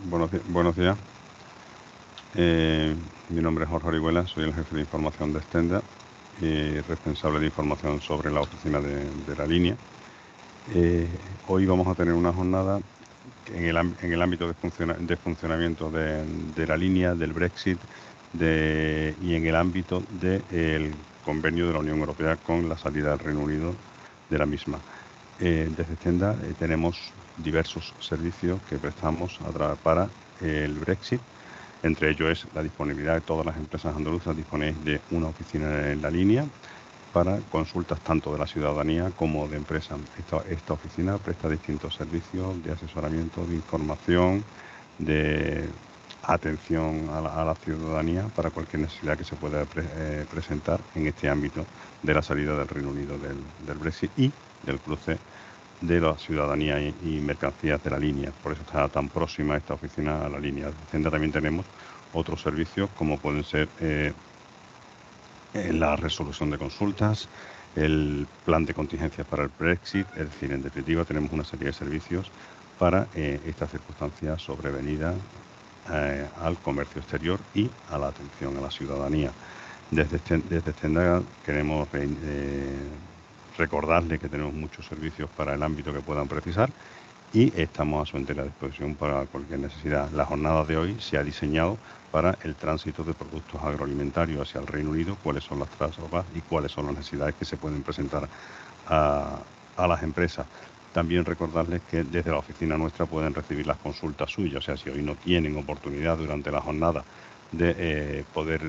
Buenos días. Mi nombre es Jorge Orihuela, soy el jefe de información de Stenda y responsable de información sobre la oficina de la línea. Hoy vamos a tener una jornada en el ámbito de funcionamiento de la línea, del Brexit y en el ámbito del convenio de la Unión Europea con la salida del Reino Unido de la misma. Desde Stenda tenemos diversos servicios que prestamos para el Brexit. Entre ellos es la disponibilidad de todas las empresas andaluzas. Disponéis de una oficina en la línea para consultas tanto de la ciudadanía como de empresas. Esta oficina presta distintos servicios de asesoramiento, de información, de atención a la ciudadanía para cualquier necesidad que se pueda presentar en este ámbito de la salida del Reino Unido del Brexit y del cruce de la ciudadanía y mercancías de la línea. Por eso está tan próxima esta oficina a la línea. También tenemos otros servicios como pueden ser la resolución de consultas, el plan de contingencias para el Brexit. Es decir, en definitiva tenemos una serie de servicios para esta circunstancia sobrevenida al comercio exterior y a la atención a la ciudadanía. Desde Stenda queremos recordarles que tenemos muchos servicios para el ámbito que puedan precisar y estamos a su entera disposición para cualquier necesidad. La jornada de hoy se ha diseñado para el tránsito de productos agroalimentarios hacia el Reino Unido, cuáles son las trasas y cuáles son las necesidades que se pueden presentar a las empresas. También recordarles que desde la oficina nuestra pueden recibir las consultas suyas, o sea, si hoy no tienen oportunidad durante la jornada de poder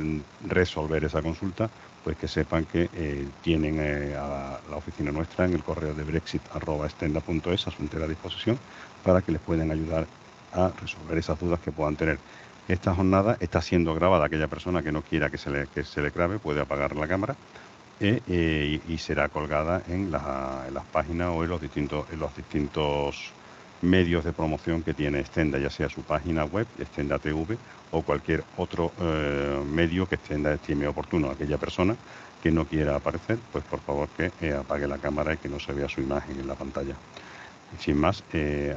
resolver esa consulta, pues que sepan que tienen a la oficina nuestra en el correo de brexit@stenda.es a su entera disposición para que les puedan ayudar a resolver esas dudas que puedan tener. Esta jornada está siendo grabada. Aquella persona que no quiera que se le grabe puede apagar la cámara y será colgada en las páginas o en los distintos medios de promoción que tiene Stenda, ya sea su página web, Stenda TV, o cualquier otro medio que Stenda estime oportuno. Aquella persona que no quiera aparecer, pues por favor que apague la cámara y que no se vea su imagen en la pantalla. Sin más,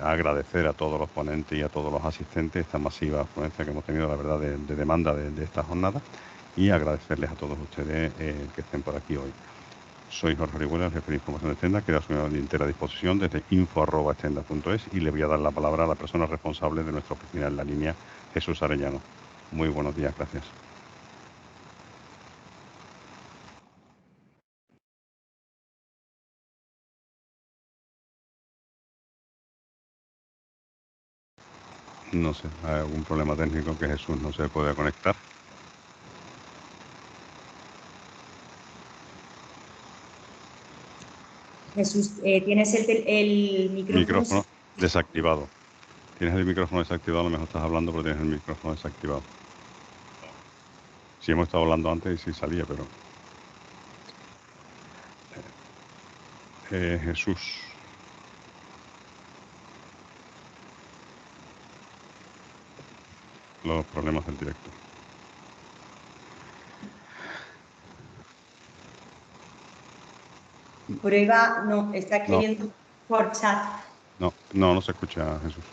agradecer a todos los ponentes y a todos los asistentes esta masiva afluencia que hemos tenido, la verdad, de demanda de esta jornada, y agradecerles a todos ustedes que estén por aquí hoy. Soy Jorge Orihuela, el jefe de información de Stenda, queda a su entera disposición desde info@stenda.es y le voy a dar la palabra a la persona responsable de nuestra oficina en la línea, Jesús Arellano. Muy buenos días, gracias. No sé, hay algún problema técnico que Jesús no se puede conectar. Jesús, ¿tienes el Micrófono desactivado. Tienes el micrófono desactivado, a lo mejor estás hablando, pero tienes el micrófono desactivado. Sí, hemos estado hablando antes y sí salía, pero... Jesús. Los problemas del directo. Prueba, no, está escribiendo por chat. No se escucha, Jesús.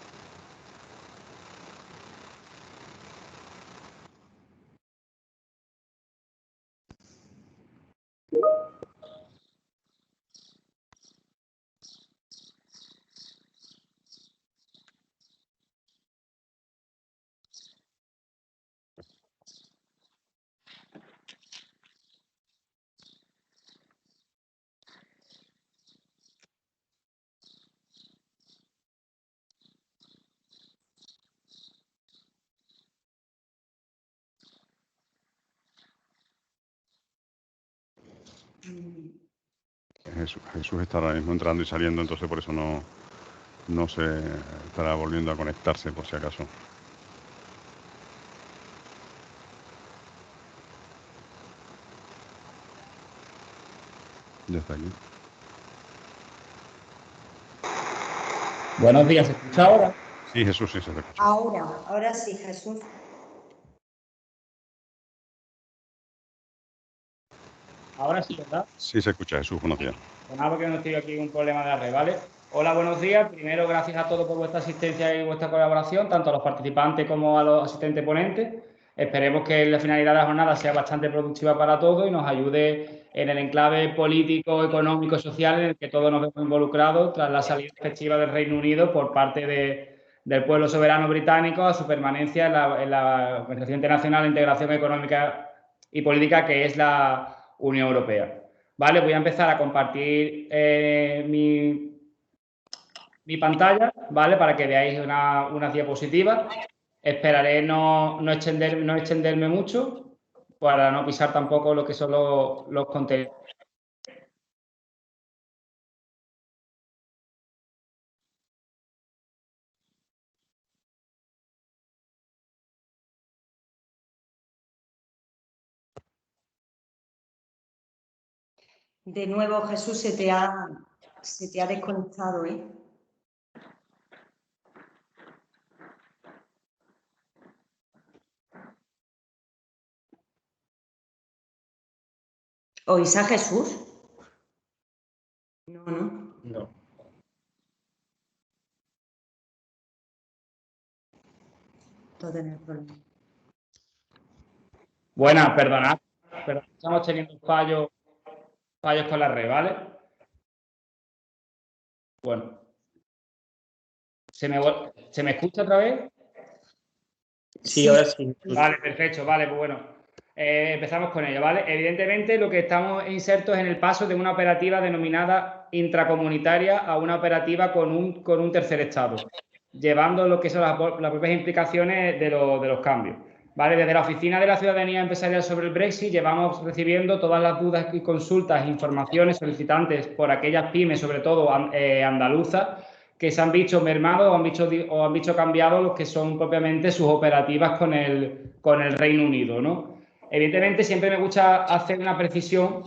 Jesús está ahora mismo entrando y saliendo, entonces por eso no se estará volviendo a conectarse por si acaso. Ya está aquí. Buenos días, ¿se escucha ahora? Sí, Jesús, sí se escucha. Ahora sí, Jesús. Ahora sí, ¿verdad? Sí se escucha, Jesús, buenos días. Pues nada, porque no estoy aquí un problema de la red, ¿vale? Hola, buenos días. Primero, gracias a todos por vuestra asistencia y vuestra colaboración, tanto a los participantes como a los asistentes ponentes. Esperemos que la finalidad de la jornada sea bastante productiva para todos y nos ayude en el enclave político, económico y social en el que todos nos vemos involucrados tras la salida efectiva del Reino Unido por parte del pueblo soberano británico a su permanencia en la Organización Internacional de Integración Económica y Política, que es la Unión Europea. Vale, voy a empezar a compartir mi pantalla, ¿vale? Para que veáis una diapositiva. Esperaré no extenderme mucho para no pisar tampoco lo que son los contenidos. De nuevo, Jesús, se te ha desconectado, ¿eh? ¿Oís a Jesús? No, no. No. Todo en el problema. Buenas, perdonad, pero estamos teniendo fallos con la red, ¿vale? Bueno. ¿Se me escucha otra vez? Sí, ahora sí. Vale, perfecto, vale, pues bueno. Empezamos con ello, ¿vale? Evidentemente, lo que estamos insertos en el paso de una operativa denominada intracomunitaria a una operativa con un tercer estado, llevando lo que son las propias implicaciones de los cambios. ¿Vale? Desde la Oficina de la Ciudadanía Empresarial sobre el Brexit llevamos recibiendo todas las dudas y consultas, informaciones solicitantes por aquellas pymes, sobre todo andaluzas, que se han visto mermados o han visto cambiados los que son propiamente sus operativas con el Reino Unido, ¿no? Evidentemente, siempre me gusta hacer una precisión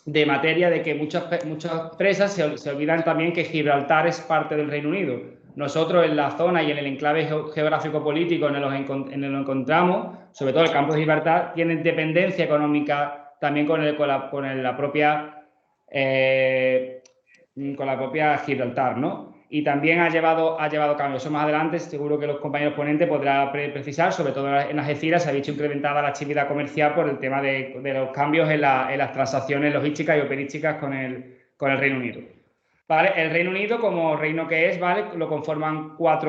de materia de que muchas empresas se olvidan también que Gibraltar es parte del Reino Unido. Nosotros en la zona y en el enclave geográfico-político en el que nos encontramos, sobre todo el campo de Gibraltar, tienen dependencia económica también con la propia Gibraltar, ¿no? Y también ha llevado cambios. Eso más adelante seguro que los compañeros ponentes podrán precisar, sobre todo en Algeciras se ha visto incrementada la actividad comercial por el tema de los cambios en las transacciones logísticas y operísticas con el Reino Unido. ¿Vale? El Reino Unido, como reino que es, ¿vale? Lo conforman lo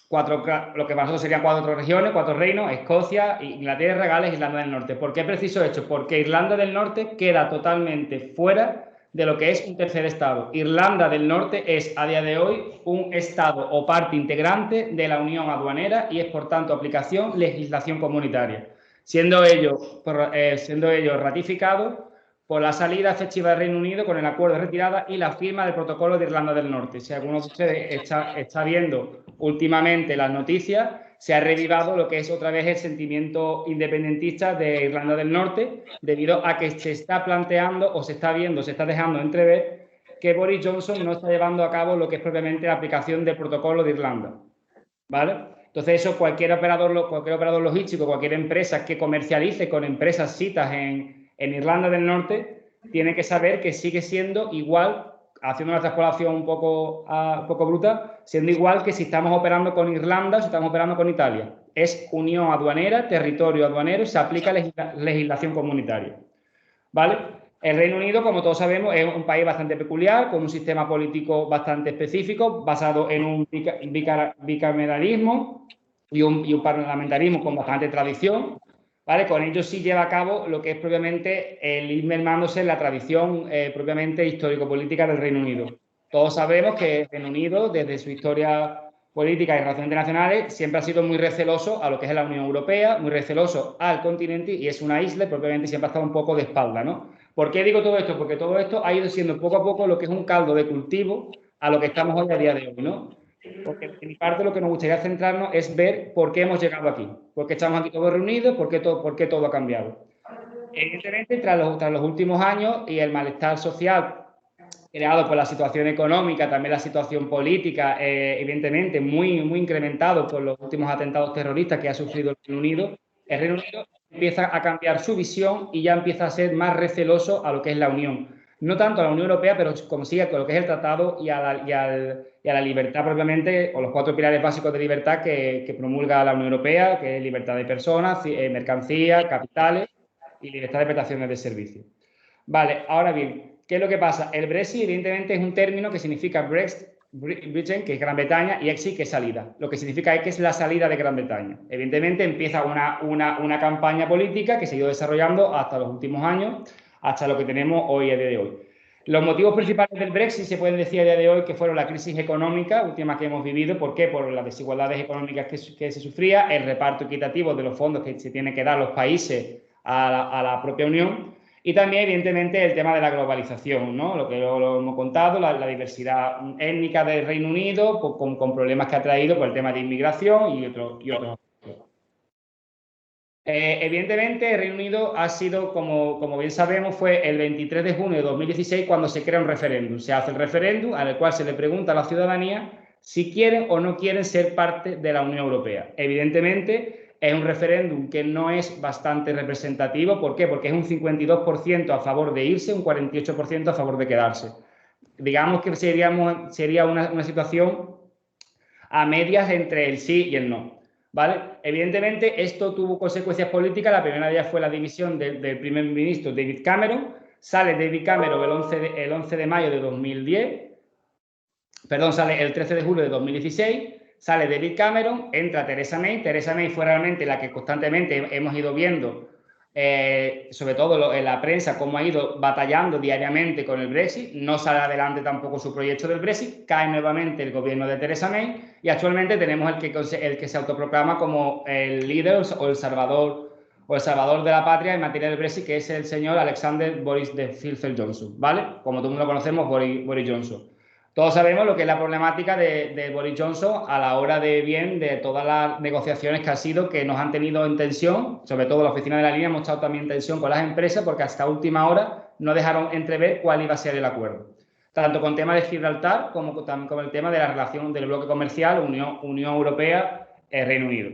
que para nosotros serían 4 regiones, 4 reinos: Escocia, Inglaterra, Gales, Irlanda del Norte. ¿Por qué preciso esto? Porque Irlanda del Norte queda totalmente fuera de lo que es un tercer estado. Irlanda del Norte es a día de hoy un estado o parte integrante de la Unión Aduanera y es por tanto aplicación legislación comunitaria, siendo ello ratificado por la salida efectiva del Reino Unido con el acuerdo de retirada y la firma del protocolo de Irlanda del Norte. Si alguno de ustedes está viendo últimamente las noticias, se ha revivado lo que es otra vez el sentimiento independentista de Irlanda del Norte, debido a que se está planteando o se está dejando entrever que Boris Johnson no está llevando a cabo lo que es propiamente la aplicación del protocolo de Irlanda, ¿vale? Entonces eso cualquier operador logístico, cualquier empresa que comercialice con empresas citas en Irlanda del Norte, tiene que saber que sigue siendo igual, haciendo una transpolación un poco bruta, siendo igual que si estamos operando con Irlanda o si estamos operando con Italia. Es unión aduanera, territorio aduanero y se aplica legislación comunitaria, ¿vale? El Reino Unido, como todos sabemos, es un país bastante peculiar, con un sistema político bastante específico, basado en un bicameralismo y un parlamentarismo con bastante tradición, ¿vale? Con ello sí lleva a cabo lo que es propiamente el ir mermándose en la tradición propiamente histórico-política del Reino Unido. Todos sabemos que el Reino Unido, desde su historia política y relaciones internacionales, siempre ha sido muy receloso a lo que es la Unión Europea, muy receloso al continente, y es una isla, propiamente siempre ha estado un poco de espalda, ¿no? ¿Por qué digo todo esto? Porque todo esto ha ido siendo poco a poco lo que es un caldo de cultivo a lo que estamos hoy a día de hoy, ¿no? Porque de mi parte lo que nos gustaría centrarnos es ver por qué hemos llegado aquí, por qué estamos aquí todos reunidos, por qué todo ha cambiado. Evidentemente, tras los últimos años y el malestar social creado por la situación económica, también la situación política, evidentemente muy incrementado por los últimos atentados terroristas que ha sufrido el Reino Unido empieza a cambiar su visión y ya empieza a ser más receloso a lo que es la Unión. no tanto a la Unión Europea, pero como sí a lo que es el tratado y a la libertad propiamente, o los 4 pilares básicos de libertad que promulga la Unión Europea, que es libertad de personas, mercancías, capitales y libertad de prestaciones de servicios. Vale, ahora bien, ¿qué es lo que pasa? El Brexit, evidentemente, es un término que significa Britain, que es Gran Bretaña, y exit, que es salida. Lo que significa es que es la salida de Gran Bretaña. Evidentemente, empieza una campaña política que se ha ido desarrollando hasta los últimos años, hasta lo que tenemos hoy a día de hoy. Los motivos principales del Brexit se pueden decir a día de hoy que fueron la crisis económica última que hemos vivido. ¿Por qué? Por las desigualdades económicas que se sufría, el reparto equitativo de los fondos que se tienen que dar los países a la propia Unión, y también, evidentemente, el tema de la globalización, ¿no? Lo que lo hemos contado, la diversidad étnica del Reino Unido, con problemas que ha traído por el tema de inmigración y otros. Evidentemente, el Reino Unido ha sido, como bien sabemos, fue el 23 de junio de 2016 cuando se crea un referéndum. Se hace el referéndum al cual se le pregunta a la ciudadanía si quieren o no quieren ser parte de la Unión Europea. Evidentemente, es un referéndum que no es bastante representativo. ¿Por qué? Porque es un 52% a favor de irse, un 48% a favor de quedarse. Digamos que sería una situación a medias entre el sí y el no. ¿Vale? Evidentemente, esto tuvo consecuencias políticas. La primera de ellas fue la dimisión del primer ministro David Cameron. Sale David Cameron el 11 de mayo de 2010. Perdón, sale el 13 de julio de 2016. Sale David Cameron, entra Theresa May. Theresa May fue realmente la que constantemente hemos ido viendo, sobre todo en la prensa, cómo ha ido batallando diariamente con el Brexit. No sale adelante tampoco su proyecto del Brexit, cae nuevamente el gobierno de Theresa May y actualmente tenemos el que se autoproclama como el líder o el salvador de la patria en materia del Brexit, que es el señor Alexander Boris de Johnson, ¿vale? Como todo el mundo lo conocemos, Boris Johnson. Todos sabemos lo que es la problemática de Boris Johnson a la hora de todas las negociaciones que ha sido, que nos han tenido en tensión, sobre todo la oficina de la línea, hemos estado también en tensión con las empresas porque hasta última hora no dejaron entrever cuál iba a ser el acuerdo. Tanto con el tema de Gibraltar como también con el tema de la relación del bloque comercial Unión Europea-Reino Unido.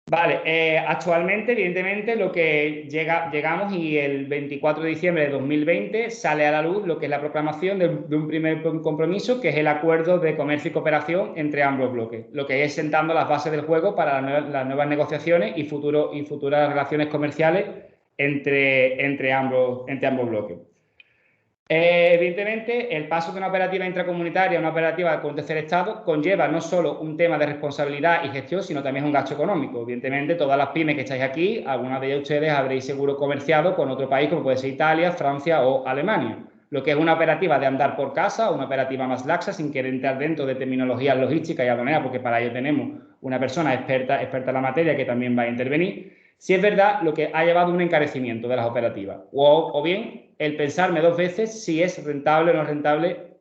Vale, actualmente, evidentemente, lo que llegamos y el 24 de diciembre de 2020 sale a la luz lo que es la proclamación de un primer compromiso, que es el acuerdo de comercio y cooperación entre ambos bloques, lo que es sentando las bases del juego para las nuevas negociaciones y futuras relaciones comerciales entre ambos bloques. Evidentemente, el paso de una operativa intracomunitaria a una operativa con tercer Estado conlleva no solo un tema de responsabilidad y gestión, sino también un gasto económico. Evidentemente, todas las pymes que estáis aquí, algunas de ellas ustedes habréis seguro comerciado con otro país como puede ser Italia, Francia o Alemania. Lo que es una operativa de andar por casa, una operativa más laxa, sin querer entrar dentro de terminologías logísticas y aduaneras, porque para ello tenemos una persona experta en la materia que también va a intervenir. Si es verdad, lo que ha llevado un encarecimiento de las operativas, o bien el pensarme 2 veces si es rentable o no rentable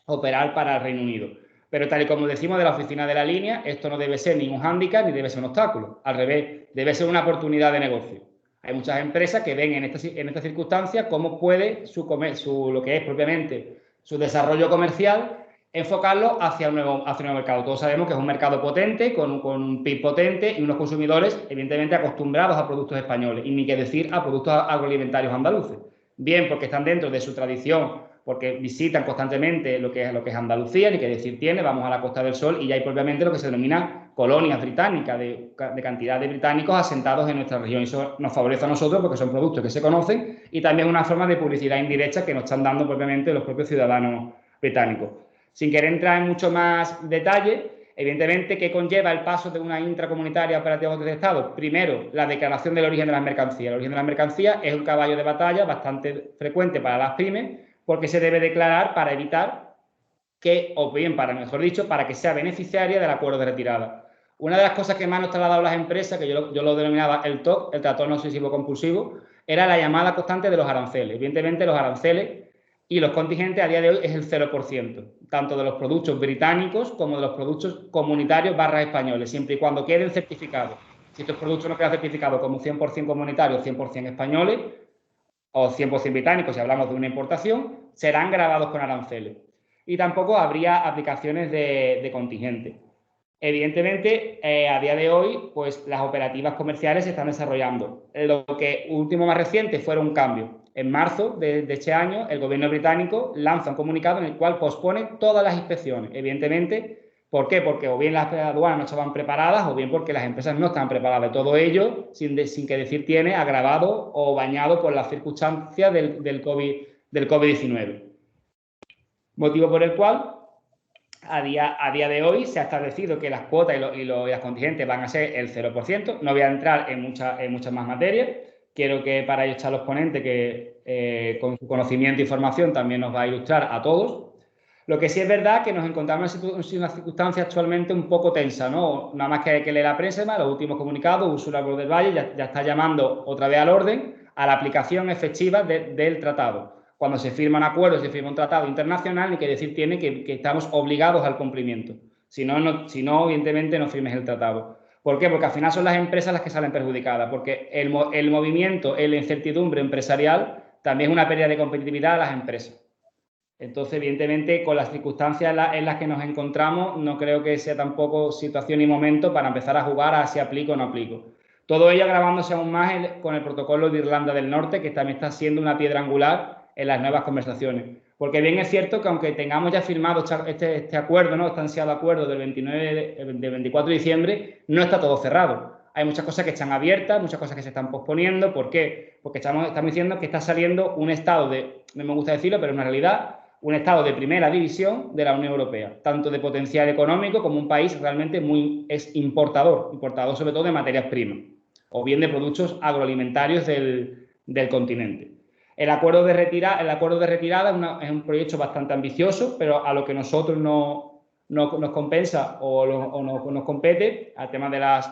operar para el Reino Unido. Pero tal y como decimos de la oficina de la línea, esto no debe ser ningún hándicap ni debe ser un obstáculo. Al revés, debe ser una oportunidad de negocio. Hay muchas empresas que ven en estas circunstancias cómo puede lo que es propiamente su desarrollo comercial enfocarlo hacia un nuevo mercado. Todos sabemos que es un mercado potente, con un PIB potente y unos consumidores, evidentemente, acostumbrados a productos españoles, y ni que decir a productos agroalimentarios andaluces. Bien porque están dentro de su tradición, porque visitan constantemente lo que es Andalucía, ni que decir tiene, vamos a la Costa del Sol y ya hay propiamente lo que se denomina colonias británicas, de cantidad de británicos asentados en nuestra región. Y eso nos favorece a nosotros porque son productos que se conocen y también una forma de publicidad indirecta que nos están dando propiamente los propios ciudadanos británicos. Sin querer entrar en mucho más detalle, evidentemente, ¿qué conlleva el paso de una intracomunitaria operativa de Estado? Primero, la declaración del origen de las mercancías. El origen de las mercancías es un caballo de batalla bastante frecuente para las pymes porque se debe declarar para evitar que, o bien, mejor dicho, para que sea beneficiaria del acuerdo de retirada. Una de las cosas que más nos trasladaban las empresas, que yo lo denominaba el TOC, el trastorno obsesivo compulsivo, era la llamada constante de los aranceles. Evidentemente, los aranceles y los contingentes a día de hoy es el 0%, tanto de los productos británicos como de los productos comunitarios / españoles, siempre y cuando queden certificados. Si estos productos no quedan certificados como 100% comunitarios, 100% españoles o 100% británicos, si hablamos de una importación, serán gravados con aranceles. Y tampoco habría aplicaciones de contingente. Evidentemente, a día de hoy, pues las operativas comerciales se están desarrollando. Lo que último más reciente fue un cambio. En marzo de este año, el gobierno británico lanza un comunicado en el cual pospone todas las inspecciones. Evidentemente, ¿por qué? Porque o bien las aduanas no estaban preparadas o bien porque las empresas no estaban preparadas. Todo ello, sin que decir tiene, agravado o bañado por las circunstancias del COVID-19. Motivo por el cual a día de hoy se ha establecido que las cuotas y las contingentes van a ser el 0%. No voy a entrar en muchas más materias. Quiero que para ello está los ponentes que con su conocimiento e información también nos va a ilustrar a todos. Lo que sí es verdad que nos encontramos en una circunstancia actualmente un poco tensa, ¿no? Nada más que leer la prensa, los últimos comunicados, Ursula von der Leyen ya está llamando otra vez al orden a la aplicación efectiva del tratado. Cuando se firma un acuerdo, se firma un tratado internacional, ni que decir tiene que estamos obligados al cumplimiento. Si no, evidentemente no firmes el tratado. ¿Por qué? Porque al final son las empresas las que salen perjudicadas, porque el movimiento, la incertidumbre empresarial también es una pérdida de competitividad a las empresas. Entonces, evidentemente, con las circunstancias en las que nos encontramos, no creo que sea tampoco situación ni momento para empezar a jugar a si aplico o no aplico. Todo ello agravándose aún más con el protocolo de Irlanda del Norte, que también está siendo una piedra angular en las nuevas conversaciones. Porque bien es cierto que aunque tengamos ya firmado este acuerdo, ¿no? Este ansiado acuerdo del 24 de diciembre, no está todo cerrado. Hay muchas cosas que están abiertas, muchas cosas que se están posponiendo. ¿Por qué? Porque estamos diciendo que está saliendo un estado no me gusta decirlo, pero es una realidad, un estado de primera división de la Unión Europea, tanto de potencial económico como un país realmente es importador sobre todo de materias primas, o bien de productos agroalimentarios del continente. El acuerdo de retirada es un proyecto bastante ambicioso, pero a lo que nosotros nos compensa o nos compete, al tema de las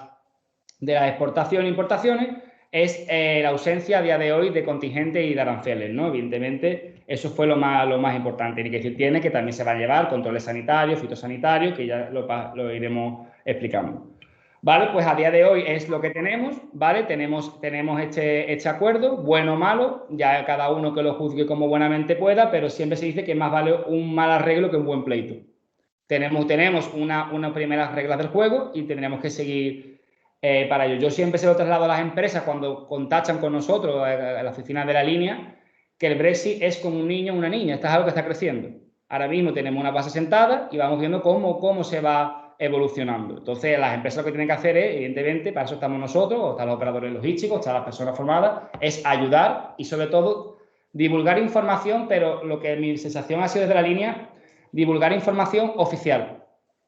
exportaciones e importaciones, es la ausencia a día de hoy de contingentes y de aranceles, ¿no? Evidentemente, eso fue lo más importante. Ni que decir tiene que también se va a llevar controles sanitarios, fitosanitarios, que ya lo iremos explicando. ¿Vale? Pues a día de hoy es lo que tenemos, ¿vale? Tenemos este acuerdo, bueno o malo, ya cada uno que lo juzgue como buenamente pueda, pero siempre se dice que más vale un mal arreglo que un buen pleito. Tenemos unas primeras reglas del juego y tendremos que seguir para ello. Yo siempre se lo traslado a las empresas cuando contactan con nosotros a la oficina de la línea, que el Brexit es como un niño o una niña, esto es algo que está creciendo. Ahora mismo tenemos una base sentada y vamos viendo cómo se va evolucionando. Entonces, las empresas lo que tienen que hacer es, evidentemente, para eso estamos nosotros, están los operadores logísticos, están las personas formadas, es ayudar y, sobre todo, divulgar información, pero lo que mi sensación ha sido desde la línea, divulgar información oficial.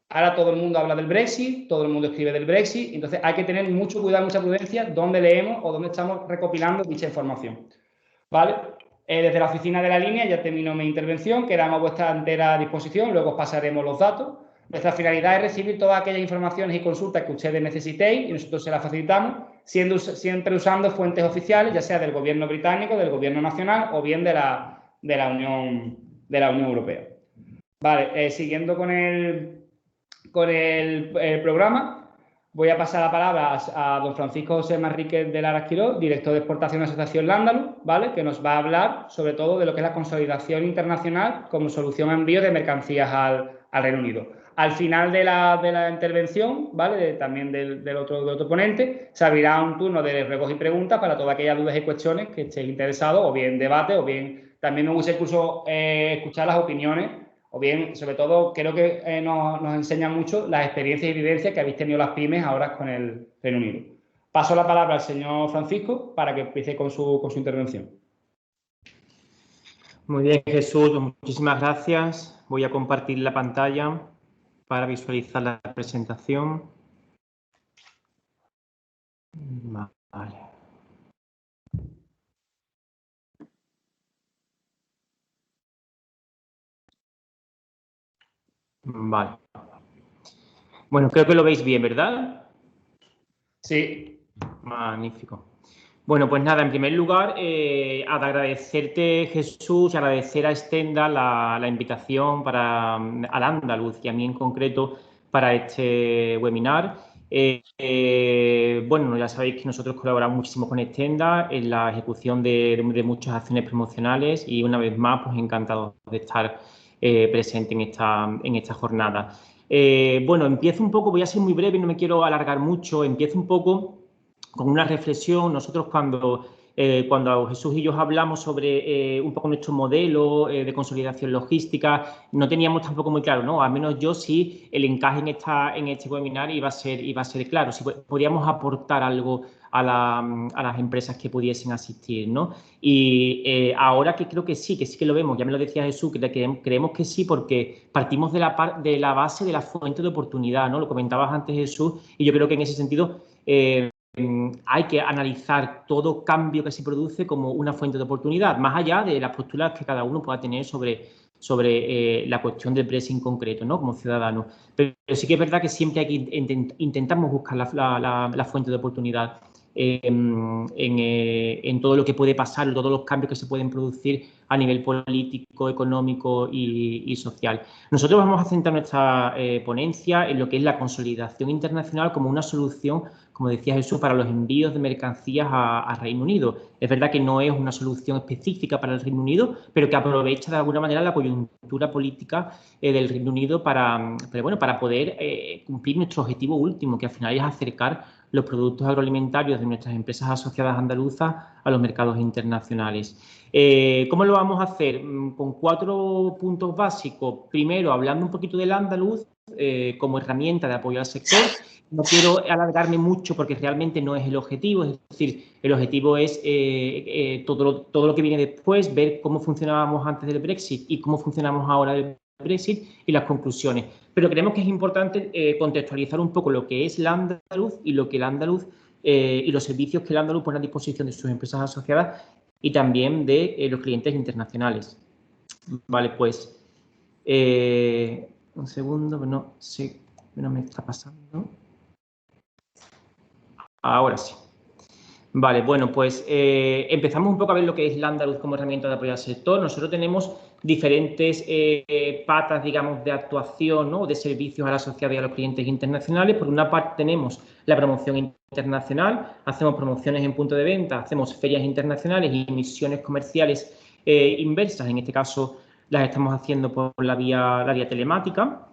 Ahora todo el mundo habla del Brexit, todo el mundo escribe del Brexit, entonces hay que tener mucho cuidado, mucha prudencia dónde leemos o dónde estamos recopilando dicha información. ¿Vale? Desde la oficina de la línea ya termino mi intervención, quedamos a vuestra entera disposición, luego os pasaremos los datos. Nuestra finalidad es recibir todas aquellas informaciones y consultas que ustedes necesitéis y nosotros se las facilitamos, siempre usando fuentes oficiales, ya sea del gobierno británico, del gobierno nacional o bien de la Unión Europea. Vale, siguiendo con el programa, voy a pasar la palabra a don Francisco José Manríquez de Lara Quirós, director de exportación de la Asociación Lándalo, ¿vale? Que nos va a hablar sobre todo de lo que es la consolidación internacional como solución a envío de mercancías al Reino Unido. Al final de la intervención, ¿vale? También del otro ponente, se abrirá un turno de ruegos y preguntas para todas aquellas dudas y cuestiones que estéis interesados, o bien debate, o bien también me gusta incluso escuchar las opiniones, o bien, sobre todo, creo que nos enseña mucho las experiencias y vivencias que habéis tenido las pymes ahora con el Reino Unido. Paso la palabra al señor Francisco para que empiece con su intervención. Muy bien, Jesús, muchísimas gracias. Voy a compartir la pantalla para visualizar la presentación. Vale. Vale. Bueno, creo que lo veis bien, ¿verdad? Sí. Magnífico. Bueno, pues nada, en primer lugar, agradecerte, Jesús, agradecer a Stenda la invitación al Andaluz y a mí en concreto para este webinar. Bueno, ya sabéis que nosotros colaboramos muchísimo con Stenda en la ejecución de muchas acciones promocionales y una vez más, pues encantados de estar presente en esta jornada. Bueno, empiezo un poco, voy a ser muy breve, no me quiero alargar mucho, empiezo un poco con una reflexión. Nosotros cuando Jesús y yo hablamos sobre un poco nuestro modelo de consolidación logística, no teníamos tampoco muy claro, ¿no? Al menos yo sí, el encaje en este webinar iba a ser claro, si podíamos aportar algo a las empresas que pudiesen asistir, ¿no? Y ahora que creo que sí que lo vemos, ya me lo decía Jesús, que creemos que sí, porque partimos de la base de la fuente de oportunidad, ¿no? Lo comentabas antes, Jesús, y yo creo que en ese sentido hay que analizar todo cambio que se produce como una fuente de oportunidad, más allá de las posturas que cada uno pueda tener sobre la cuestión del Brexit en concreto, ¿no? Como ciudadano. Pero sí que es verdad que siempre hay que intentamos buscar la fuente de oportunidad en todo lo que puede pasar, todos los cambios que se pueden producir a nivel político, económico y social. Nosotros vamos a centrar nuestra ponencia en lo que es la consolidación internacional como una solución, como decía Jesús, para los envíos de mercancías a Reino Unido. Es verdad que no es una solución específica para el Reino Unido, pero que aprovecha de alguna manera la coyuntura política del Reino Unido para poder cumplir nuestro objetivo último, que al final es acercar los productos agroalimentarios de nuestras empresas asociadas andaluzas a los mercados internacionales. ¿Cómo lo vamos a hacer? Con 4 puntos básicos. Primero, hablando un poquito del andaluz como herramienta de apoyo al sector. No quiero alargarme mucho porque realmente no es el objetivo, es decir, el objetivo es todo lo que viene después, ver cómo funcionábamos antes del Brexit y cómo funcionamos ahora del Brexit y las conclusiones. Pero creemos que es importante contextualizar un poco lo que es el andaluz y lo que el andaluz y los servicios que el andaluz pone a disposición de sus empresas asociadas y también de los clientes internacionales. Vale, pues un segundo, no sé, no me está pasando. Ahora sí. Vale, bueno, pues empezamos un poco a ver lo que es el andaluz como herramienta de apoyo al sector. Nosotros tenemos diferentes patas, digamos, de actuación, ¿no? De servicios a la sociedad y a los clientes internacionales. Por una parte tenemos la promoción internacional, hacemos promociones en punto de venta, hacemos ferias internacionales y misiones comerciales inversas. En este caso las estamos haciendo por la vía telemática.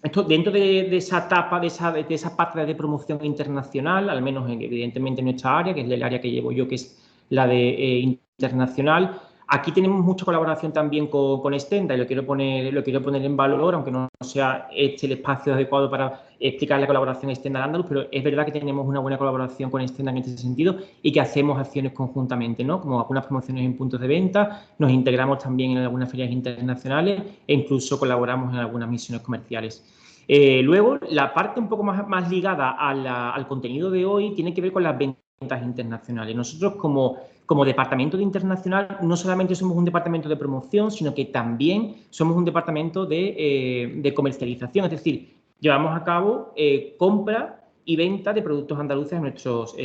Esto, dentro de esa etapa, de esa pata de promoción internacional, al menos evidentemente en nuestra área, que es el área que llevo yo, que es la de internacional, aquí tenemos mucha colaboración también con Stenda y lo quiero poner en valor, aunque no sea el espacio adecuado para explicar la colaboración Stenda Andaluz, pero es verdad que tenemos una buena colaboración con Stenda en este sentido y que hacemos acciones conjuntamente, ¿no? Como algunas promociones en puntos de venta, nos integramos también en algunas ferias internacionales e incluso colaboramos en algunas misiones comerciales. Luego, la parte un poco más ligada al contenido de hoy tiene que ver con las ventas internacionales. Nosotros como departamento de internacional no solamente somos un departamento de promoción, sino que también somos un departamento de comercialización, es decir, llevamos a cabo compra y venta de productos andaluces a nuestros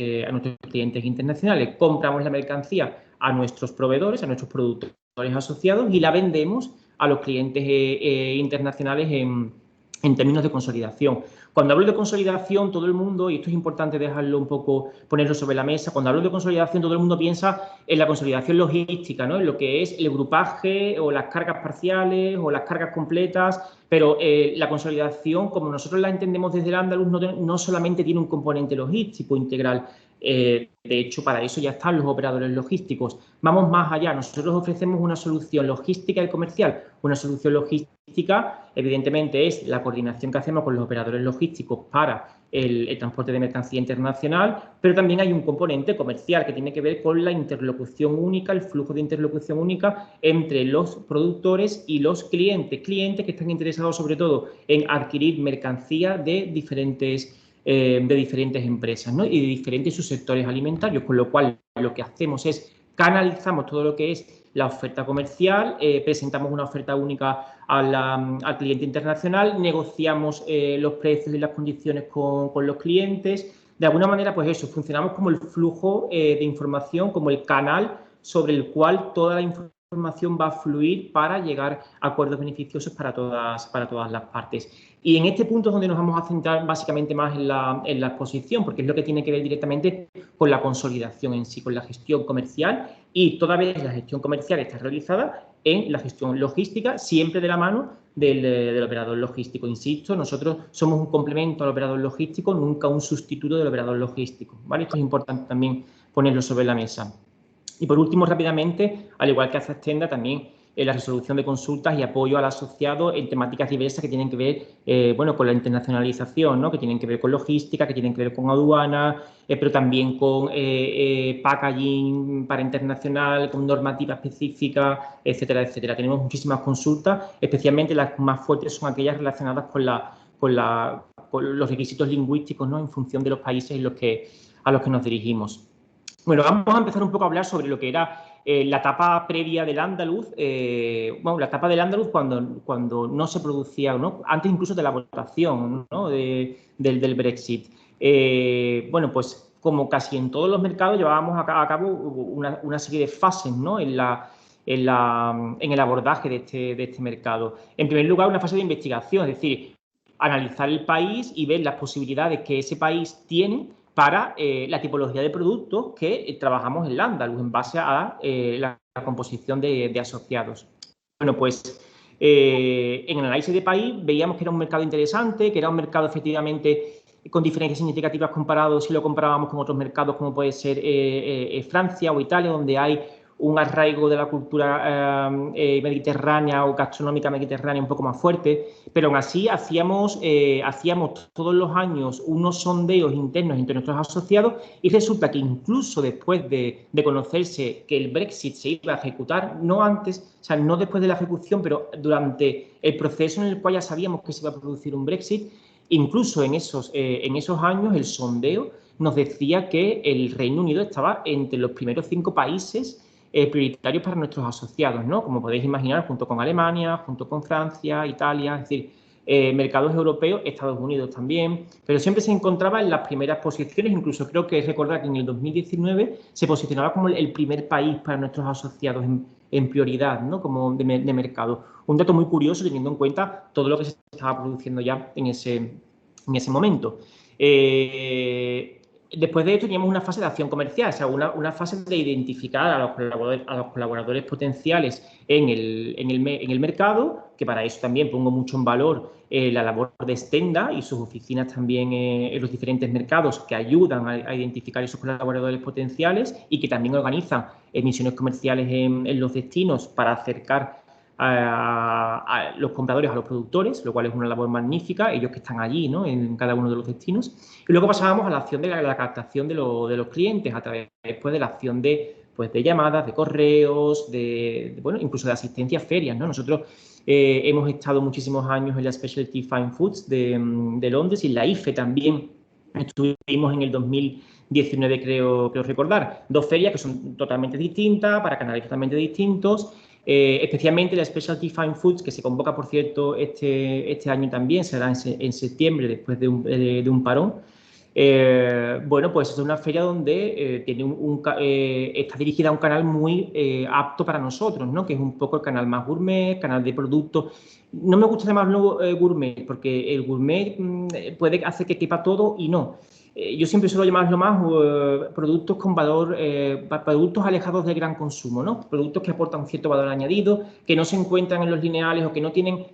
clientes internacionales. Compramos la mercancía a nuestros proveedores, a nuestros productores asociados y la vendemos a los clientes internacionales en términos de consolidación. Cuando hablo de consolidación, todo el mundo, y esto es importante dejarlo un poco, ponerlo sobre la mesa, cuando hablo de consolidación, todo el mundo piensa en la consolidación logística, ¿no? En lo que es el grupaje o las cargas parciales o las cargas completas, pero la consolidación, como nosotros la entendemos desde el andaluz, no solamente tiene un componente logístico integral. De hecho, para eso ya están los operadores logísticos. Vamos más allá. Nosotros ofrecemos una solución logística y comercial. Una solución logística, evidentemente, es la coordinación que hacemos con los operadores logísticos para el transporte de mercancía internacional, pero también hay un componente comercial que tiene que ver con la interlocución única, el flujo de interlocución única entre los productores y los clientes. Clientes que están interesados sobre todo en adquirir mercancía de diferentes empresas, ¿no? Y de diferentes subsectores alimentarios, con lo cual lo que hacemos es canalizamos todo lo que es la oferta comercial, presentamos una oferta única al cliente internacional, negociamos los precios y las condiciones con los clientes. De alguna manera, pues eso, funcionamos como el flujo de información, como el canal sobre el cual toda la información va a fluir para llegar a acuerdos beneficiosos para todas las partes. Y en este punto es donde nos vamos a centrar básicamente más en la exposición, porque es lo que tiene que ver directamente con la consolidación en sí, con la gestión comercial, y toda vez la gestión comercial está realizada, en la gestión logística, siempre de la mano del operador logístico. Insisto, nosotros somos un complemento al operador logístico, nunca un sustituto del operador logístico, ¿vale? Esto es importante también ponerlo sobre la mesa. Y por último, rápidamente, al igual que hace Extenda, también la resolución de consultas y apoyo al asociado en temáticas diversas que tienen que ver bueno, con la internacionalización, ¿no? Que tienen que ver con logística, que tienen que ver con aduana, pero también con packaging para internacional, con normativa específica, etcétera, etcétera. Tenemos muchísimas consultas, especialmente las más fuertes son aquellas relacionadas con los requisitos lingüísticos, ¿no? En función de los países a los que nos dirigimos. Bueno, vamos a empezar un poco a hablar sobre lo que era la etapa previa del Andaluz, bueno, la etapa del Andaluz cuando no se producía, ¿no? Antes incluso de la votación, ¿no? del Brexit. Bueno, pues como casi en todos los mercados llevábamos a cabo una serie de fases, ¿no? en el abordaje de este mercado. En primer lugar, una fase de investigación, es decir, analizar el país y ver las posibilidades que ese país tiene para la tipología de productos que trabajamos en Landalus en base a la composición de asociados. Bueno, pues en el análisis de país veíamos que era un mercado interesante, que era un mercado efectivamente con diferencias significativas comparado si lo comparábamos con otros mercados como puede ser Francia o Italia, donde hay un arraigo de la cultura mediterránea o gastronómica mediterránea un poco más fuerte, pero aún así hacíamos todos los años unos sondeos internos entre nuestros asociados y resulta que incluso después de conocerse que el Brexit se iba a ejecutar, no antes, o sea, no después de la ejecución, pero durante el proceso en el cual ya sabíamos que se iba a producir un Brexit, incluso en esos años el sondeo nos decía que el Reino Unido estaba entre los primeros 5 países prioritarios para nuestros asociados, ¿no? Como podéis imaginar, junto con Alemania, junto con Francia, Italia, es decir, mercados europeos, Estados Unidos también, pero siempre se encontraba en las primeras posiciones, incluso creo que es recordar que en el 2019 se posicionaba como el primer país para nuestros asociados en prioridad, ¿no? Como de mercado. Un dato muy curioso teniendo en cuenta todo lo que se estaba produciendo ya en ese momento. Después de esto teníamos una fase de acción comercial, o sea, una fase de identificar a los colaboradores potenciales en el mercado, que para eso también pongo mucho en valor la labor de Extenda y sus oficinas también en los diferentes mercados que ayudan a identificar esos colaboradores potenciales y que también organizan misiones comerciales en los destinos para acercar a los compradores a los productores, lo cual es una labor magnífica, ellos que están allí, ¿no? En cada uno de los destinos. Y luego pasábamos a la acción de la captación de los clientes a través después de la acción de llamadas, de correos, bueno, incluso de asistencia a ferias, ¿no? Nosotros hemos estado muchísimos años en la Specialty Fine Foods de Londres y en la IFE también estuvimos en el 2019, creo recordar. 2 ferias que son totalmente distintas, para canales totalmente distintos. Especialmente la Specialty Fine Foods, que se convoca, por cierto, este año también, será en septiembre, después de un parón. Bueno, pues es una feria donde está dirigida a un canal muy apto para nosotros, ¿no? Que es un poco el canal más gourmet, canal de productos. No me gusta llamarlo gourmet, porque el gourmet puede hacer que quepa todo y no. Yo siempre suelo llamarlo más productos con valor, productos alejados del gran consumo, ¿no? Productos que aportan un cierto valor añadido, que no se encuentran en los lineales o que no tienen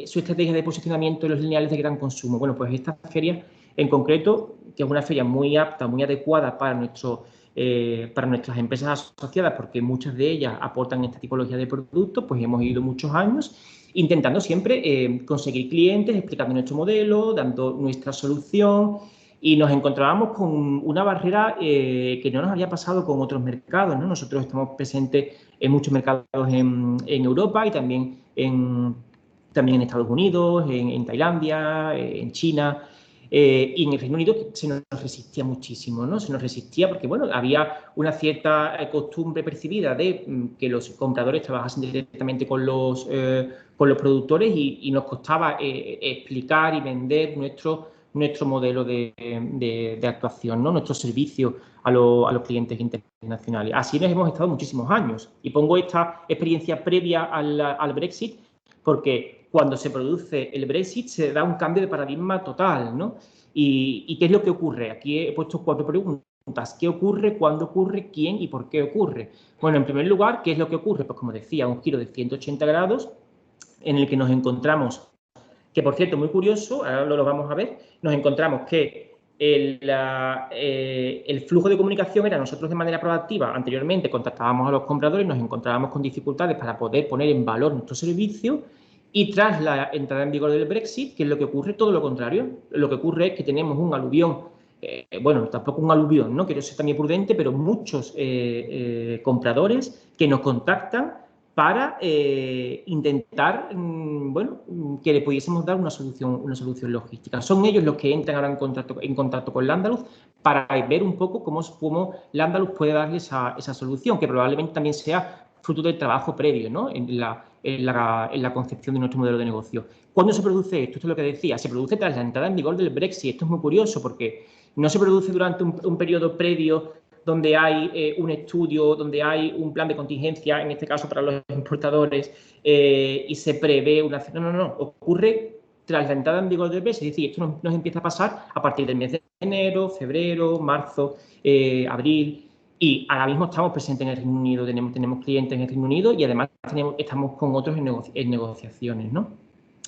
su estrategia de posicionamiento en los lineales de gran consumo. Bueno, pues esta feria en concreto, que es una feria muy apta, muy adecuada para nuestras empresas asociadas, porque muchas de ellas aportan esta tipología de productos, pues hemos ido muchos años intentando siempre conseguir clientes, explicando nuestro modelo, dando nuestra solución, y nos encontrábamos con una barrera que no nos había pasado con otros mercados, ¿no? Nosotros estamos presentes en muchos mercados en Europa y también en Estados Unidos, en Tailandia, en China. Y en el Reino Unido se nos resistía muchísimo, ¿no? Se nos resistía porque, bueno, había una cierta costumbre percibida de que los compradores trabajasen directamente con los productores y nos costaba explicar y vender nuestro modelo de actuación, ¿no? Nuestro servicio a los clientes internacionales. Así nos hemos estado muchísimos años. Y pongo esta experiencia previa al Brexit porque cuando se produce el Brexit se da un cambio de paradigma total, ¿no? ¿Y qué es lo que ocurre? Aquí he puesto 4 preguntas. preguntas. ¿Qué ocurre? ¿Cuándo ocurre? ¿Quién y por qué ocurre? Bueno, en primer lugar, ¿qué es lo que ocurre? Pues como decía, un giro de 180 grados en el que nos encontramos, que por cierto, muy curioso, ahora lo vamos a ver, nos encontramos que el flujo de comunicación era nosotros de manera proactiva. Anteriormente contactábamos a los compradores y nos encontrábamos con dificultades para poder poner en valor nuestro servicio, y tras la entrada en vigor del Brexit, ¿qué es lo que ocurre? Todo lo contrario. Lo que ocurre es que tenemos un aluvión, bueno, tampoco un aluvión, ¿no? Quiero ser también prudente, pero muchos compradores que nos contactan para intentar, bueno, que le pudiésemos dar una solución logística. Son ellos los que entran ahora en contacto con Landaluz para ver un poco cómo Landaluz puede darles esa solución, que probablemente también sea fruto del trabajo previo, ¿no? en la concepción de nuestro modelo de negocio. ¿Cuándo se produce esto? Esto es lo que decía. Se produce tras la entrada en vigor del Brexit. Esto es muy curioso porque no se produce durante un periodo previo donde hay un estudio, donde hay un plan de contingencia, en este caso para los importadores, y se prevé una... No. Ocurre tras la entrada en vigor del Brexit. Es decir, esto nos empieza a pasar a partir del mes de enero, febrero, marzo, abril... Y ahora mismo estamos presentes en el Reino Unido, tenemos clientes en el Reino Unido y además estamos con otros en negociaciones, ¿no?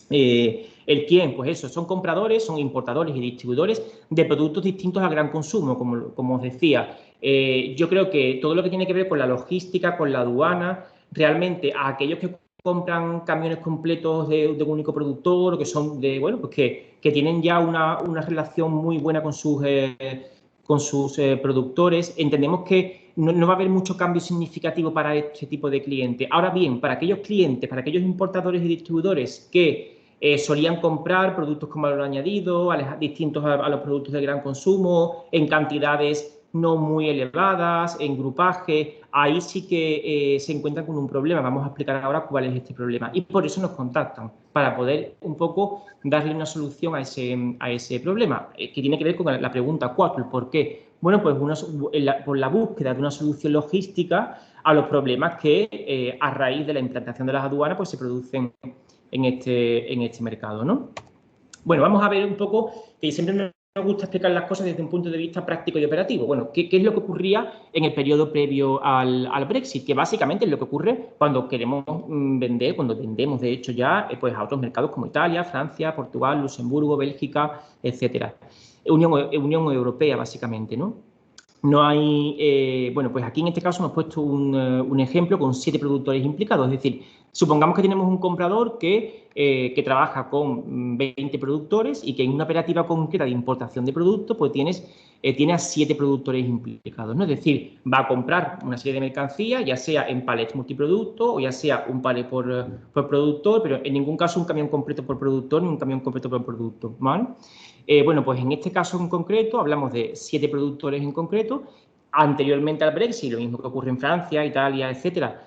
¿El quién? Pues eso, son compradores, son importadores y distribuidores de productos distintos al gran consumo, como os decía. Yo creo que todo lo que tiene que ver con la logística, con la aduana, realmente a aquellos que compran camiones completos de un único productor o que son bueno, pues que tienen ya una relación muy buena con sus productores, entendemos que no va a haber mucho cambio significativo para este tipo de clientes. Ahora bien, para aquellos clientes, para aquellos importadores y distribuidores que solían comprar productos con valor añadido, distintos a los productos de gran consumo, en cantidades no muy elevadas, en grupaje, ahí sí que se encuentran con un problema. Vamos a explicar ahora cuál es este problema. Y por eso nos contactan, para poder un poco darle una solución a ese problema, que tiene que ver con la pregunta 4, el por qué. Bueno, pues por la búsqueda de una solución logística a los problemas que a raíz de la implantación de las aduanas pues se producen en este mercado, ¿no? Bueno, vamos a ver un poco, que siempre me gusta explicar las cosas desde un punto de vista práctico y operativo. Bueno, ¿qué es lo que ocurría en el periodo previo al Brexit? Que básicamente es lo que ocurre cuando queremos vender, cuando vendemos de hecho ya pues a otros mercados como Italia, Francia, Portugal, Luxemburgo, Bélgica, etcétera. Unión Europea, básicamente, ¿no? No hay, bueno, pues aquí en este caso hemos puesto un ejemplo con 7 productores implicados, es decir, supongamos que tenemos un comprador que trabaja con 20 productores y que en una operativa concreta de importación de productos pues tiene a 7 productores implicados, ¿no? Es decir, va a comprar una serie de mercancías, ya sea en palets multiproducto o ya sea un palet por productor, pero en ningún caso un camión completo por productor ni un camión completo por producto, ¿vale? Bueno, pues en este caso en concreto hablamos de 7 productores en concreto. Anteriormente al Brexit, lo mismo que ocurre en Francia, Italia, etcétera,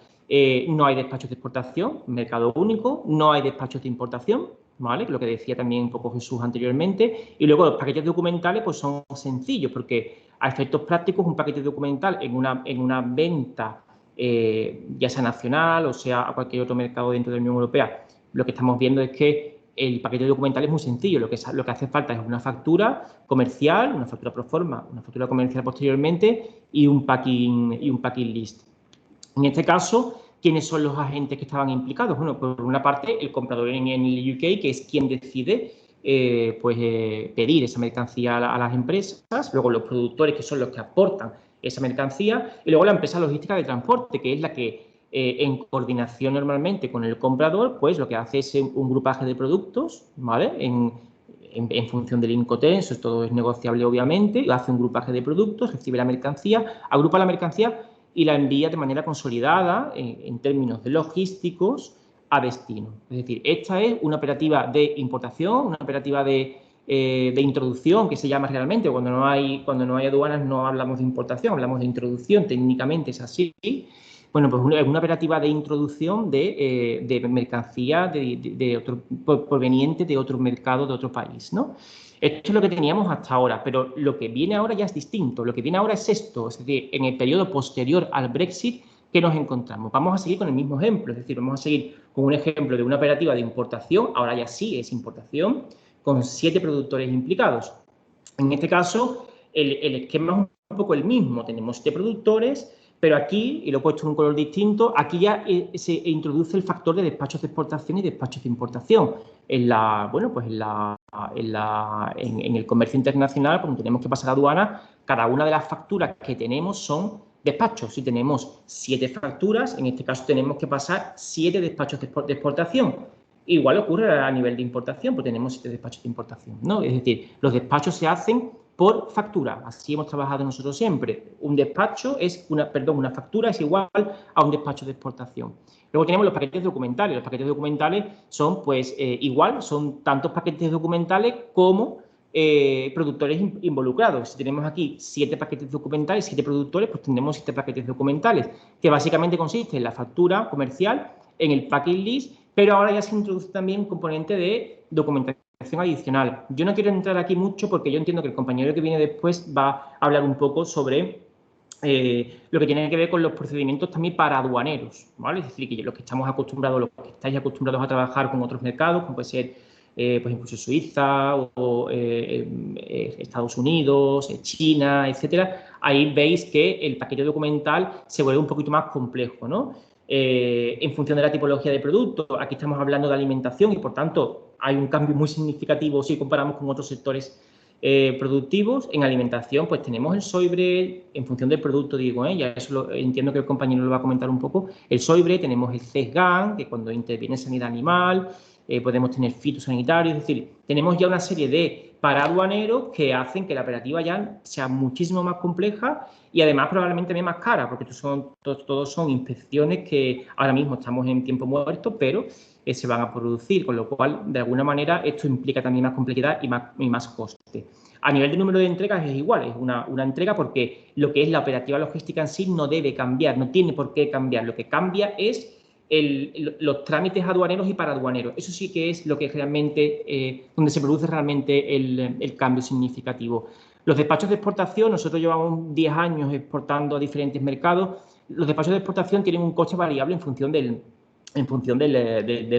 no hay despachos de exportación, mercado único, no hay despachos de importación, ¿vale? Lo que decía también un poco Jesús anteriormente. Y luego los paquetes documentales pues son sencillos porque a efectos prácticos un paquete documental en una venta, ya sea nacional o sea a cualquier otro mercado dentro de la Unión Europea, lo que estamos viendo es que el paquete documental es muy sencillo. Lo que hace falta es una factura comercial, una factura pro forma, una factura comercial posteriormente y un packing list. En este caso, ¿quiénes son los agentes que estaban implicados? Bueno, por una parte, el comprador en el UK, que es quien decide pedir esa mercancía a las empresas, luego los productores, que son los que aportan esa mercancía, y luego la empresa logística de transporte, que es la que en coordinación normalmente con el comprador, pues lo que hace es un grupaje de productos, ¿vale? En función del Incoterm, eso todo es negociable obviamente, hace un grupaje de productos, recibe la mercancía, agrupa la mercancía y la envía de manera consolidada en términos de logísticos a destino. Es decir, esta es una operativa de importación, una operativa de introducción, que se llama realmente. Cuando no hay aduanas no hablamos de importación, hablamos de introducción, técnicamente es así. Bueno, pues es una operativa de introducción de mercancía proveniente de otro mercado, de otro país, ¿no? Esto es lo que teníamos hasta ahora, pero lo que viene ahora ya es distinto. Lo que viene ahora es esto, es decir, en el periodo posterior al Brexit, ¿qué nos encontramos? Vamos a seguir con el mismo ejemplo, es decir, vamos a seguir con un ejemplo de una operativa de importación, ahora ya sí es importación, con 7 productores implicados. En este caso, el esquema es un poco el mismo. Tenemos 7 productores, pero aquí, y lo he puesto en un color distinto, aquí ya se introduce el factor de despachos de exportación y despachos de importación. En el comercio internacional, cuando tenemos que pasar a aduana, cada una de las facturas que tenemos son despachos. Si tenemos 7 facturas, en este caso tenemos que pasar 7 despachos de exportación. Igual ocurre a nivel de importación, porque tenemos 7 despachos de importación, ¿no? Es decir, los despachos se hacen por factura. Así hemos trabajado nosotros siempre. Un despacho es una factura es igual a un despacho de exportación. Luego tenemos los paquetes documentales. Los paquetes documentales son, pues, igual, son tantos paquetes documentales como productores involucrados. Si tenemos aquí 7 paquetes documentales, 7 productores, pues tendremos 7 paquetes documentales, que básicamente consiste en la factura comercial, en el packing list, pero ahora ya se introduce también un componente de documentación adicional. Yo no quiero entrar aquí mucho porque yo entiendo que el compañero que viene después va a hablar un poco sobre lo que tiene que ver con los procedimientos también para aduaneros, ¿vale? Es decir, que los que estamos acostumbrados, los que estáis acostumbrados a trabajar con otros mercados, como puede ser, por ejemplo, Suiza o Estados Unidos, China, etcétera, ahí veis que el paquete documental se vuelve un poquito más complejo, ¿no? En función de la tipología de producto. Aquí estamos hablando de alimentación y, por tanto, hay un cambio muy significativo si comparamos con otros sectores productivos. En alimentación, pues tenemos el soybre, en función del producto, digo, ya eso entiendo que el compañero lo va a comentar un poco, el soybre, tenemos el CESGAN, que cuando interviene sanidad animal, podemos tener fitosanitarios, es decir, tenemos ya una serie de paraduaneros que hacen que la operativa ya sea muchísimo más compleja y además probablemente también más cara, porque todos son inspecciones que ahora mismo estamos en tiempo muerto, pero se van a producir, con lo cual, de alguna manera, esto implica también más complejidad y más coste. A nivel de número de entregas es igual, es una entrega porque lo que es la operativa logística en sí no debe cambiar, no tiene por qué cambiar. Lo que cambia es los trámites aduaneros y paraduaneros. Eso sí que es lo que realmente, donde se produce realmente el cambio significativo. Los despachos de exportación, nosotros llevamos 10 años exportando a diferentes mercados. Los despachos de exportación tienen un coste variable en función del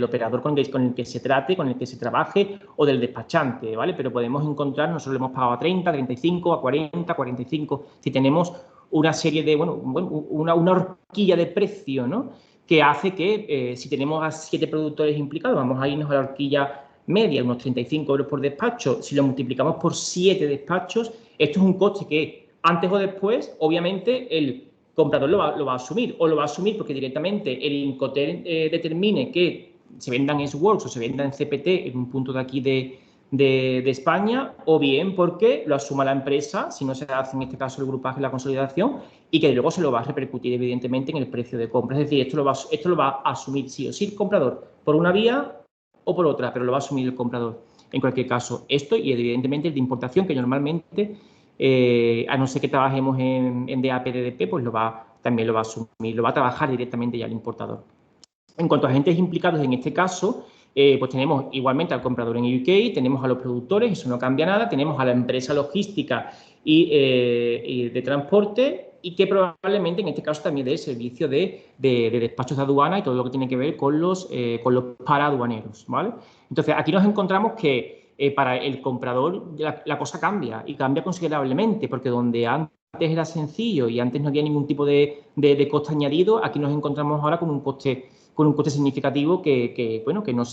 operador con el que se trate, con el que se trabaje o del despachante, ¿vale? Pero podemos encontrar, nosotros le hemos pagado a 30, 35, a 40, 45, si tenemos una serie de, una horquilla de precio, ¿no? Que hace que si tenemos a 7 productores implicados, vamos a irnos a la horquilla media, unos 35 euros por despacho. Si lo multiplicamos por 7 despachos, esto es un coste que antes o después, obviamente, el comprador lo va a asumir, o lo va a asumir porque directamente el Incoterm determine que se vendan en S-Works o se vendan en CPT en un punto de aquí de España, o bien porque lo asuma la empresa, si no se hace en este caso el grupaje y la consolidación, y que luego se lo va a repercutir evidentemente en el precio de compra. Es decir, esto lo va a asumir sí o sí el comprador por una vía o por otra, pero lo va a asumir el comprador. En cualquier caso, esto y evidentemente el de importación, que normalmente, a no ser que trabajemos en DAP, DDP, pues también lo va a asumir, lo va a trabajar directamente ya el importador. En cuanto a agentes implicados en este caso, pues tenemos igualmente al comprador en UK, tenemos a los productores, eso no cambia nada, tenemos a la empresa logística y de transporte, y que probablemente en este caso también dé servicio de despachos de aduana y todo lo que tiene que ver con los paraduaneros, ¿vale? Entonces, aquí nos encontramos que para el comprador la cosa cambia y cambia considerablemente, porque donde antes era sencillo y antes no había ningún tipo de coste añadido, aquí nos encontramos ahora con un coste significativo que no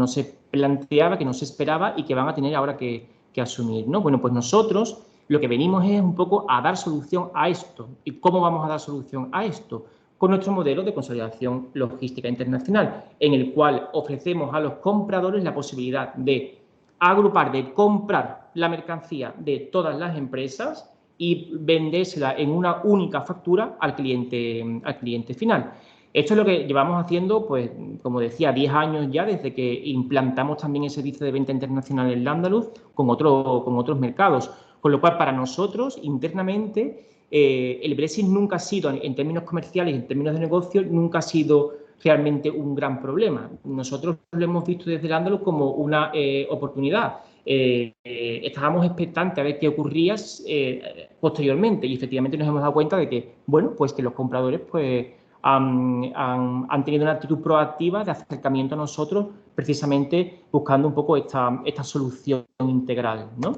se planteaba, que no se esperaba y que van a tener ahora que asumir, ¿no? Bueno, pues nosotros lo que venimos es un poco a dar solución a esto. ¿Y cómo vamos a dar solución a esto? Con nuestro modelo de consolidación logística internacional, en el cual ofrecemos a los compradores la posibilidad de agrupar, de comprar la mercancía de todas las empresas y vendérsela en una única factura al cliente final. Esto es lo que llevamos haciendo, pues, como decía, 10 años ya, desde que implantamos también el servicio de venta internacional en Landaluz con otros mercados. Con lo cual, para nosotros, internamente, el Brexit nunca ha sido, en términos comerciales, en términos de negocio, nunca ha sido realmente un gran problema. Nosotros lo hemos visto desde Landaluz como una oportunidad. Estábamos expectantes a ver qué ocurría posteriormente y efectivamente nos hemos dado cuenta de que, bueno, pues que los compradores, pues, han tenido una actitud proactiva de acercamiento a nosotros, precisamente buscando un poco esta solución integral, ¿no?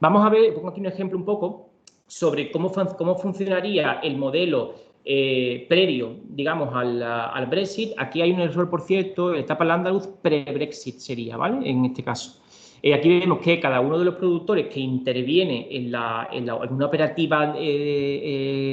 Vamos a ver, pongo aquí un ejemplo un poco sobre cómo funcionaría el modelo previo, digamos, al Brexit. Aquí hay un error, por cierto, etapa Landaluz pre-Brexit sería, ¿vale? En este caso. Aquí vemos que cada uno de los productores que interviene en una operativa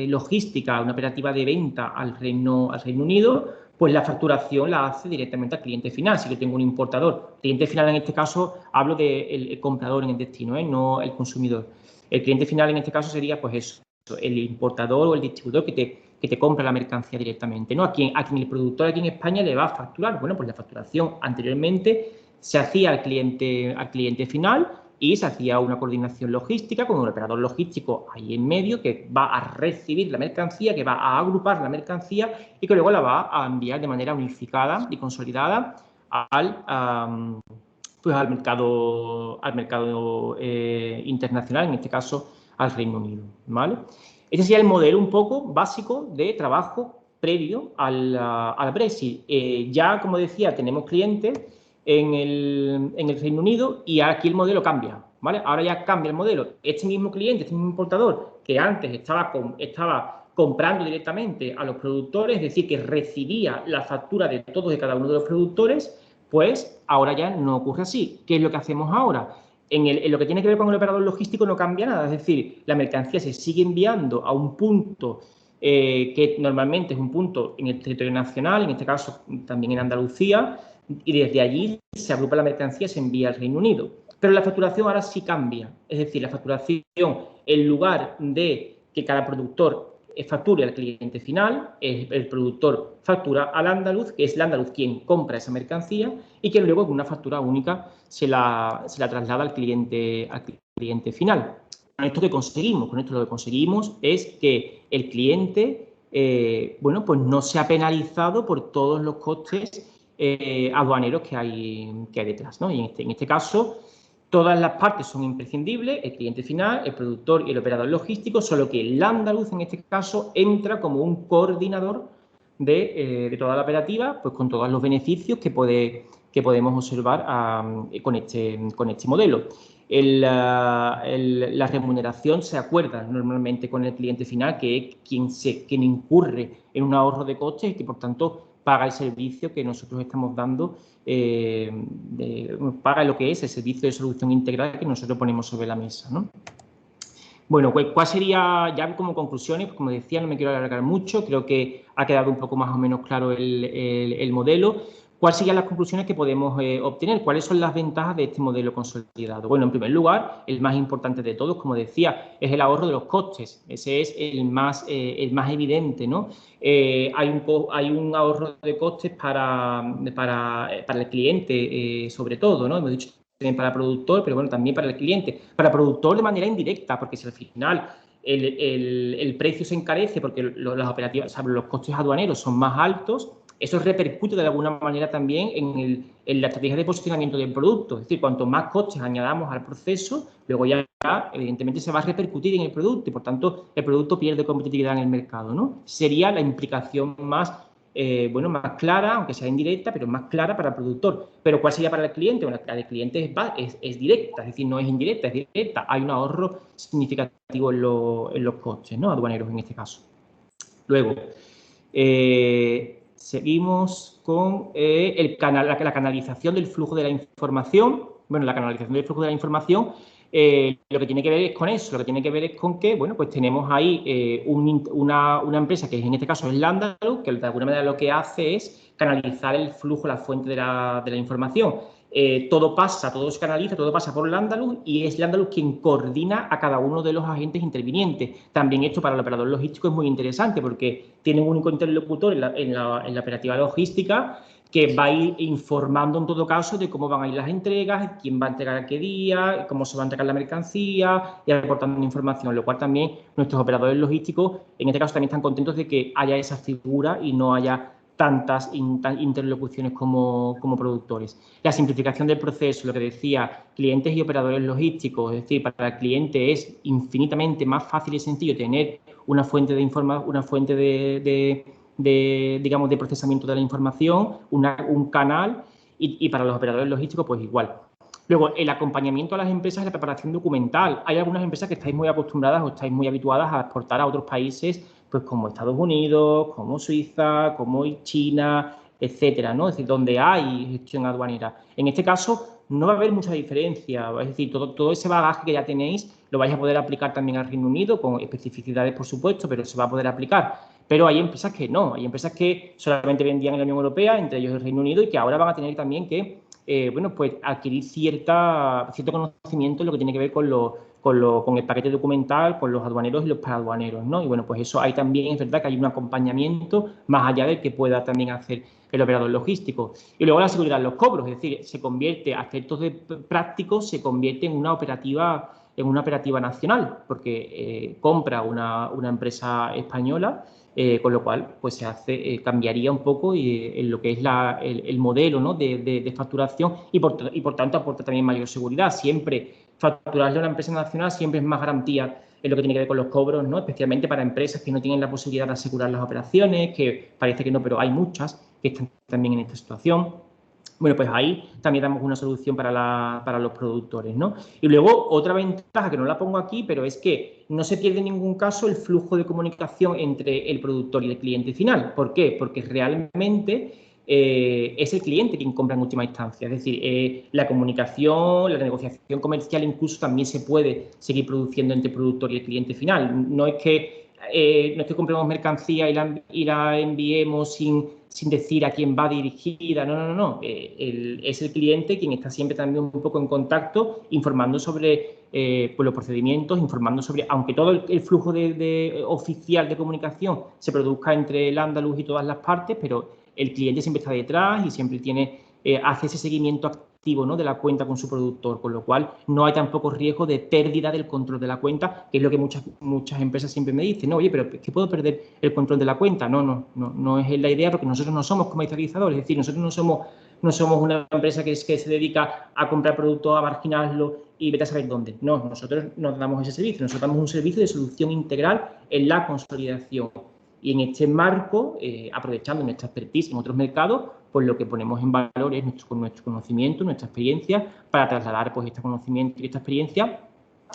logística, una operativa de venta al Reino Unido, pues la facturación la hace directamente al cliente final. Si yo tengo un importador, cliente final en este caso hablo del comprador en el destino, no el consumidor. El cliente final en este caso sería pues eso, el importador o el distribuidor que te compra la mercancía directamente, ¿no? A quien el productor aquí en España le va a facturar. Bueno, pues la facturación anteriormente se hacía al cliente final y se hacía una coordinación logística con un operador logístico ahí en medio que va a recibir la mercancía, que va a agrupar la mercancía y que luego la va a enviar de manera unificada y consolidada al mercado internacional, en este caso al Reino Unido, ¿vale? Ese sería el modelo un poco básico de trabajo previo al Brexit. Ya, como decía, tenemos clientes en el Reino Unido y aquí el modelo cambia, ¿vale? Ahora ya cambia el modelo. Este mismo cliente, este mismo importador que antes estaba comprando directamente a los productores, es decir, que recibía la factura de todos y cada uno de los productores, pues ahora ya no ocurre así. ¿Qué es lo que hacemos ahora? En lo que tiene que ver con el operador logístico no cambia nada, es decir, la mercancía se sigue enviando a un punto que normalmente es un punto en el territorio nacional, en este caso también en Andalucía, y desde allí se agrupa la mercancía y se envía al Reino Unido. Pero la facturación ahora sí cambia, es decir, la facturación, en lugar de que cada productor facture al cliente final, el productor factura al andaluz, que es el andaluz quien compra esa mercancía y que luego con una factura única se la traslada al cliente final. Con esto que conseguimos, con esto lo que conseguimos es que el cliente, bueno, pues no se ha penalizado por todos los costes aduaneros que hay detrás, ¿no? Y en este caso, todas las partes son imprescindibles, el cliente final, el productor y el operador logístico, solo que el andaluz en este caso entra como un coordinador de toda la operativa, pues con todos los beneficios que podemos observar con este modelo. La remuneración se acuerda normalmente con el cliente final, que es quien incurre en un ahorro de costes y que, por tanto, paga el servicio que nosotros estamos dando, paga lo que es el servicio de solución integral que nosotros ponemos sobre la mesa, ¿no? Bueno, pues, ¿cuál sería, ya como conclusiones? Pues, como decía, no me quiero alargar mucho, creo que ha quedado un poco más o menos claro el modelo. ¿Cuáles serían las conclusiones que podemos obtener? ¿Cuáles son las ventajas de este modelo consolidado? Bueno, en primer lugar, el más importante de todos, como decía, es el ahorro de los costes. Ese es el más evidente, ¿no? Hay un ahorro de costes para el cliente, sobre todo, ¿no? Hemos dicho también para el productor, pero bueno, también para el cliente. Para el productor de manera indirecta, porque si al final el precio se encarece porque las operativas, ¿sabes?, los costes aduaneros son más altos, eso repercute de alguna manera también en la estrategia de posicionamiento del producto. Es decir, cuanto más costes añadamos al proceso, luego ya evidentemente se va a repercutir en el producto y, por tanto, el producto pierde competitividad en el mercado, ¿no? Sería la implicación más clara, aunque sea indirecta, pero más clara para el productor. ¿Pero cuál sería para el cliente? Bueno, la del cliente es directa, es decir, no es indirecta, es directa. Hay un ahorro significativo en los costes, ¿no?, aduaneros en este caso. Luego, seguimos con la canalización del flujo de la información. Bueno, la canalización del flujo de la información, lo que tiene que ver es con eso, lo que tiene que ver es con que, bueno, pues tenemos ahí una empresa que en este caso es Landaluz, que de alguna manera lo que hace es canalizar el flujo, la fuente de la información. Todo se canaliza, todo pasa por Landaluz y es Landaluz quien coordina a cada uno de los agentes intervinientes. También esto para el operador logístico es muy interesante porque tiene un único interlocutor en la operativa logística que va a ir informando en todo caso de cómo van a ir las entregas, quién va a entregar a qué día, cómo se va a entregar la mercancía y aportando información, lo cual también nuestros operadores logísticos en este caso también están contentos de que haya esa figura y no haya tantas interlocuciones como productores. La simplificación del proceso, lo que decía, clientes y operadores logísticos, es decir, para el cliente es infinitamente más fácil y sencillo tener una fuente digamos, de procesamiento de la información, un canal, y para los operadores logísticos, pues igual. Luego, el acompañamiento a las empresas, la preparación documental. Hay algunas empresas que estáis muy acostumbradas o estáis muy habituadas a exportar a otros países, pues como Estados Unidos, como Suiza, como China, etcétera, ¿no? Es decir, donde hay gestión aduanera. En este caso, no va a haber mucha diferencia. Es decir, todo ese bagaje que ya tenéis lo vais a poder aplicar también al Reino Unido, con especificidades, por supuesto, pero se va a poder aplicar. Pero hay empresas que no. Hay empresas que solamente vendían en la Unión Europea, entre ellos el Reino Unido, y que ahora van a tener también que bueno, pues adquirir cierto conocimiento en lo que tiene que ver con el paquete documental, con los aduaneros y los paraduaneros, ¿no? Y bueno, pues eso ahí también es verdad que hay un acompañamiento más allá del que pueda también hacer el operador logístico. Y luego la seguridad en los cobros, es decir, se convierte, a efectos prácticos, se convierte en una operativa nacional, porque compra una empresa española, con lo cual pues se hace, cambiaría un poco en lo que es el modelo, ¿no? de facturación y por tanto aporta también mayor seguridad. Siempre facturarle a una empresa nacional siempre es más garantía en lo que tiene que ver con los cobros, ¿no? Especialmente para empresas que no tienen la posibilidad de asegurar las operaciones, que parece que no, pero hay muchas que están también en esta situación. Bueno, pues ahí también damos una solución para los productores, ¿no? Y luego, otra ventaja que no la pongo aquí, pero es que no se pierde en ningún caso el flujo de comunicación entre el productor y el cliente final. ¿Por qué? Porque realmente es el cliente quien compra en última instancia. Es decir, la comunicación, la negociación comercial incluso también se puede seguir produciendo entre el productor y el cliente final. No es que compremos mercancía y la enviemos sin decir a quién va dirigida, no. Es el cliente quien está siempre también un poco en contacto, informando sobre pues los procedimientos, informando sobre, aunque todo el flujo oficial de comunicación se produzca entre el andaluz y todas las partes, pero el cliente siempre está detrás y siempre hace ese seguimiento activo, ¿no? de la cuenta con su productor, con lo cual no hay tampoco riesgo de pérdida del control de la cuenta, que es lo que muchas empresas siempre me dicen, no, oye, pero es que puedo perder el control de la cuenta. No es la idea, porque nosotros no somos comercializadores, es decir, nosotros no somos una empresa que se dedica a comprar productos, a marginarlo y vete a saber dónde. No, nosotros nos damos ese servicio, nosotros damos un servicio de solución integral en la consolidación. Y en este marco, aprovechando nuestra expertise en otros mercados, pues lo que ponemos en valor es nuestro conocimiento, nuestra experiencia, para trasladar pues este conocimiento y esta experiencia,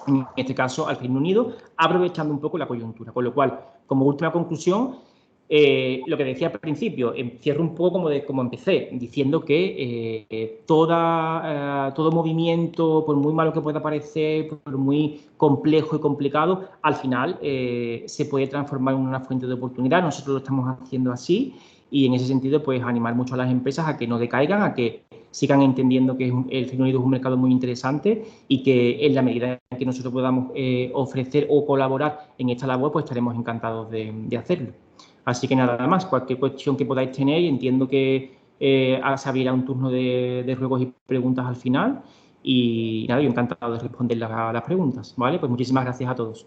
en este caso al Reino Unido, aprovechando un poco la coyuntura. Con lo cual, como última conclusión, lo que decía al principio, cierro un poco como empecé, diciendo que todo movimiento, por muy malo que pueda parecer, por muy complejo y complicado, al final se puede transformar en una fuente de oportunidad. Nosotros lo estamos haciendo así y en ese sentido, pues animar mucho a las empresas a que no decaigan, a que sigan entendiendo que el Reino Unido es un mercado muy interesante y que en la medida en que nosotros podamos ofrecer o colaborar en esta labor, pues estaremos encantados de hacerlo. Así que nada más, cualquier cuestión que podáis tener, entiendo que se abrirá un turno de ruegos y preguntas al final y nada, yo encantado de responder las preguntas, ¿vale? Pues muchísimas gracias a todos.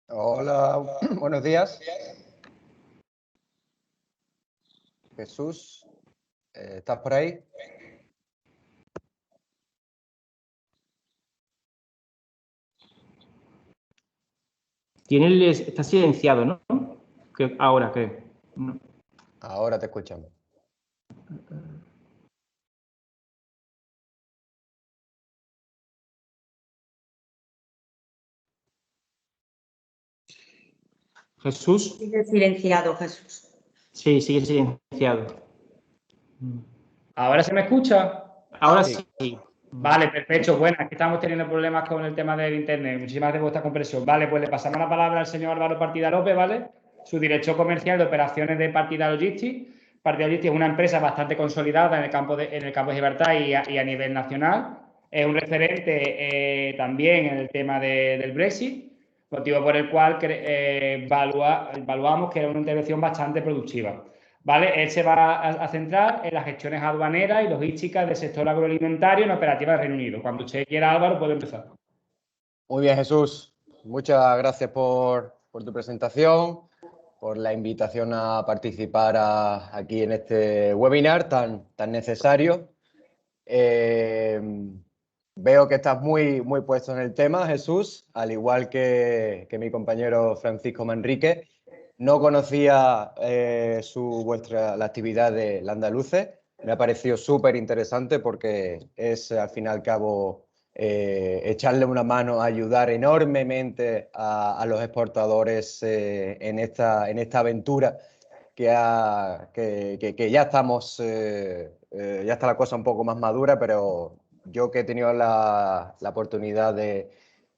Hola, buenos días. Jesús, ¿estás por ahí? Está silenciado, ¿no? Ahora creo. No. Ahora te escuchamos. Jesús. Sigue silenciado, Jesús. Sí, sigue silenciado. ¿Ahora se me escucha? Ahora sí. Vale, perfecto. Bueno, es que estamos teniendo problemas con el tema del internet. Muchísimas gracias por esta compresión. Vale, pues le pasamos la palabra al señor Álvaro Partida López, ¿vale? Su director comercial de operaciones de Partida Logistics. Partida Logistics es una empresa bastante consolidada en el campo de Gibraltar y a nivel nacional. Es un referente también en el tema del Brexit, motivo por el cual evaluamos que era una intervención bastante productiva. ¿Vale? Él se va a centrar en las gestiones aduaneras y logísticas del sector agroalimentario en operativa del Reino Unido. Cuando usted quiera, Álvaro, puede empezar. Muy bien, Jesús. Muchas gracias por tu presentación, por la invitación a participar aquí en este webinar tan necesario. Veo que estás muy puesto en el tema, Jesús, al igual que mi compañero Francisco Manrique. No conocía la actividad de Landaluces. Me ha parecido súper interesante porque es, al fin y al cabo, echarle una mano, ayudar enormemente a los exportadores en esta aventura que ya estamos, ya está la cosa un poco más madura, pero yo que he tenido la oportunidad de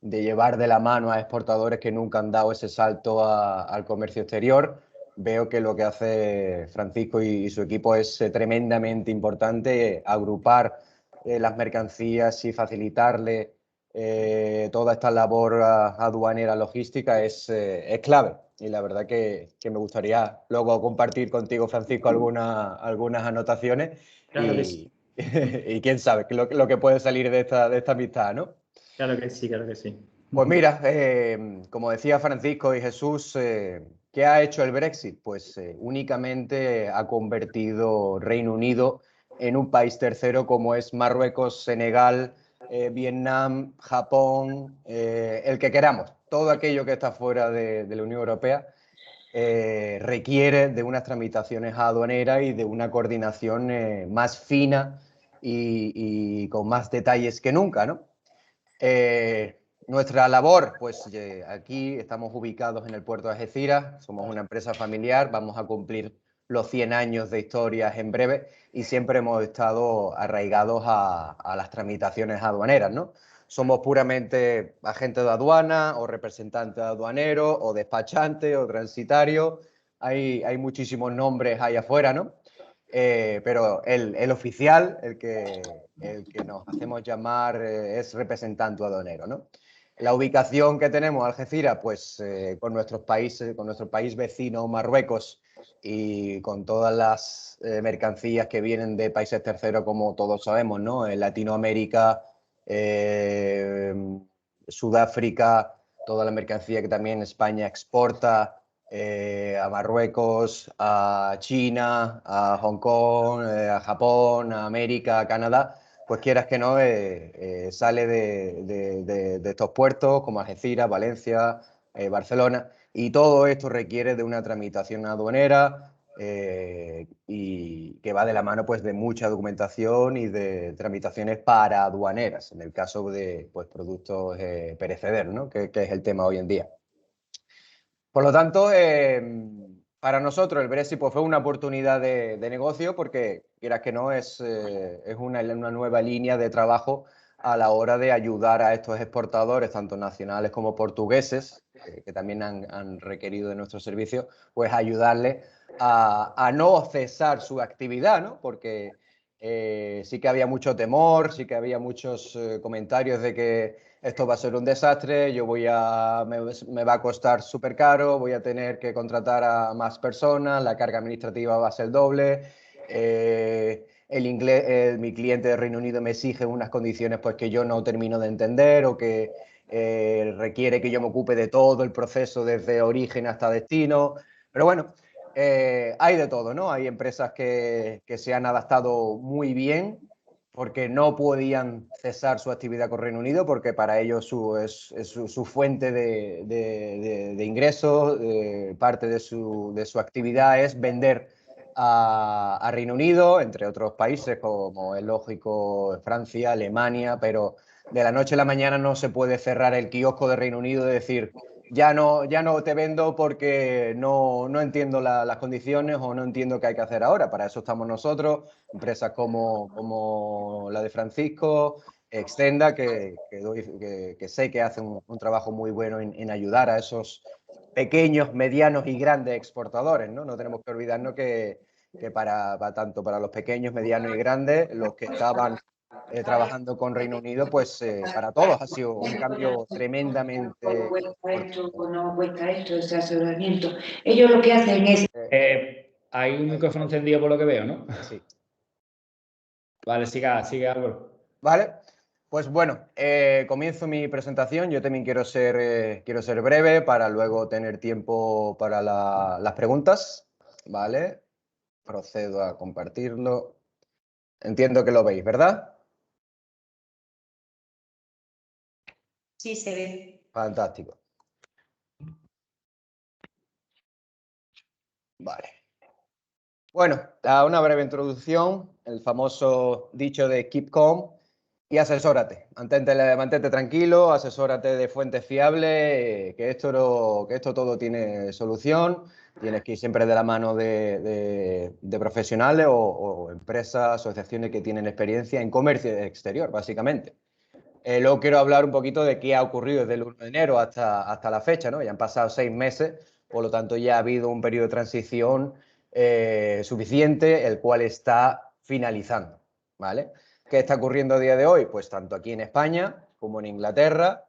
llevar de la mano a exportadores que nunca han dado ese salto al comercio exterior, veo que lo que hace Francisco y su equipo es tremendamente importante, agrupar las mercancías y facilitarle toda esta labor aduanera logística es clave. Y la verdad que me gustaría luego compartir contigo, Francisco, algunas anotaciones Claro que sí. y quién sabe lo que puede salir de esta amistad, ¿no? Claro que sí, claro que sí. Pues mira, como decía Francisco y Jesús, ¿qué ha hecho el Brexit? Pues únicamente ha convertido Reino Unido en un país tercero como es Marruecos, Senegal, Vietnam, Japón, el que queramos. Todo aquello que está fuera de la Unión Europea requiere de unas tramitaciones aduaneras y de una coordinación más fina y con más detalles que nunca, ¿no? Nuestra labor, pues aquí estamos ubicados en el puerto de Algeciras, somos una empresa familiar, vamos a cumplir los 100 años de historias en breve y siempre hemos estado arraigados a las tramitaciones aduaneras, ¿no? Somos puramente agentes de aduana o representantes aduaneros o despachantes o transitarios, hay muchísimos nombres ahí afuera, ¿no? Pero el oficial, el que nos hacemos llamar, es representante aduanero, ¿no? La ubicación que tenemos, Algeciras, pues con nuestro país vecino, Marruecos, y con todas las mercancías que vienen de países terceros, como todos sabemos, ¿no? En Latinoamérica, Sudáfrica, toda la mercancía que también España exporta, a Marruecos, a China, a Hong Kong, a Japón, a América, a Canadá, pues quieras que no, sale de estos puertos como Algeciras, Valencia, Barcelona, y todo esto requiere de una tramitación aduanera y que va de la mano pues de mucha documentación y de tramitaciones para aduaneras, en el caso de pues, productos perecederos, ¿no? que es el tema hoy en día. Por lo tanto, para nosotros el Brexit pues, fue una oportunidad de negocio porque, quieras que no, es una nueva línea de trabajo a la hora de ayudar a estos exportadores, tanto nacionales como portugueses, que también han requerido de nuestros servicios, pues ayudarles a no cesar su actividad, ¿no? Porque sí que había mucho temor, sí que había muchos comentarios de que esto va a ser un desastre, me va a costar súper caro, voy a tener que contratar a más personas, la carga administrativa va a ser doble, mi cliente de Reino Unido me exige unas condiciones pues, que yo no termino de entender o que requiere que yo me ocupe de todo el proceso desde origen hasta destino. Pero bueno, hay de todo, ¿no? Hay empresas que se han adaptado muy bien porque no podían cesar su actividad con Reino Unido, porque para ellos es su fuente de ingresos, parte de su actividad es vender a Reino Unido, entre otros países como es lógico Francia, Alemania, pero de la noche a la mañana no se puede cerrar el kiosco de Reino Unido y decir ya no te vendo porque no entiendo las condiciones o no entiendo qué hay que hacer ahora. Para eso estamos nosotros, empresas como la de Francisco, Extenda, que sé que hacen un trabajo muy bueno en ayudar a esos pequeños, medianos y grandes exportadores, ¿no? No tenemos que olvidarnos que tanto para los pequeños, medianos y grandes, los que estaban trabajando con Reino Unido, pues para todos ha sido un cambio tremendamente Cuesta esto o no cuesta esto, ese asesoramiento. Ellos lo que hacen es... Hay un micrófono encendido por lo que veo, ¿no? Sí. Vale, sigue Álvaro. Vale, pues bueno, comienzo mi presentación. Yo también quiero ser breve para luego tener tiempo para las preguntas. Vale, procedo a compartirlo. Entiendo que lo veis, ¿verdad? Sí, se ve. Fantástico. Vale. Bueno, una breve introducción, el famoso dicho de keep calm y asesórate. Mantente tranquilo, asesórate de fuentes fiables, que esto todo tiene solución. Tienes que ir siempre de la mano de profesionales o empresas, asociaciones que tienen experiencia en comercio exterior, básicamente. Luego quiero hablar un poquito de qué ha ocurrido desde el 1 de enero hasta la fecha, ¿no? Ya han pasado 6 meses, por lo tanto ya ha habido un periodo de transición suficiente, el cual está finalizando, ¿vale? ¿Qué está ocurriendo a día de hoy? Pues tanto aquí en España como en Inglaterra,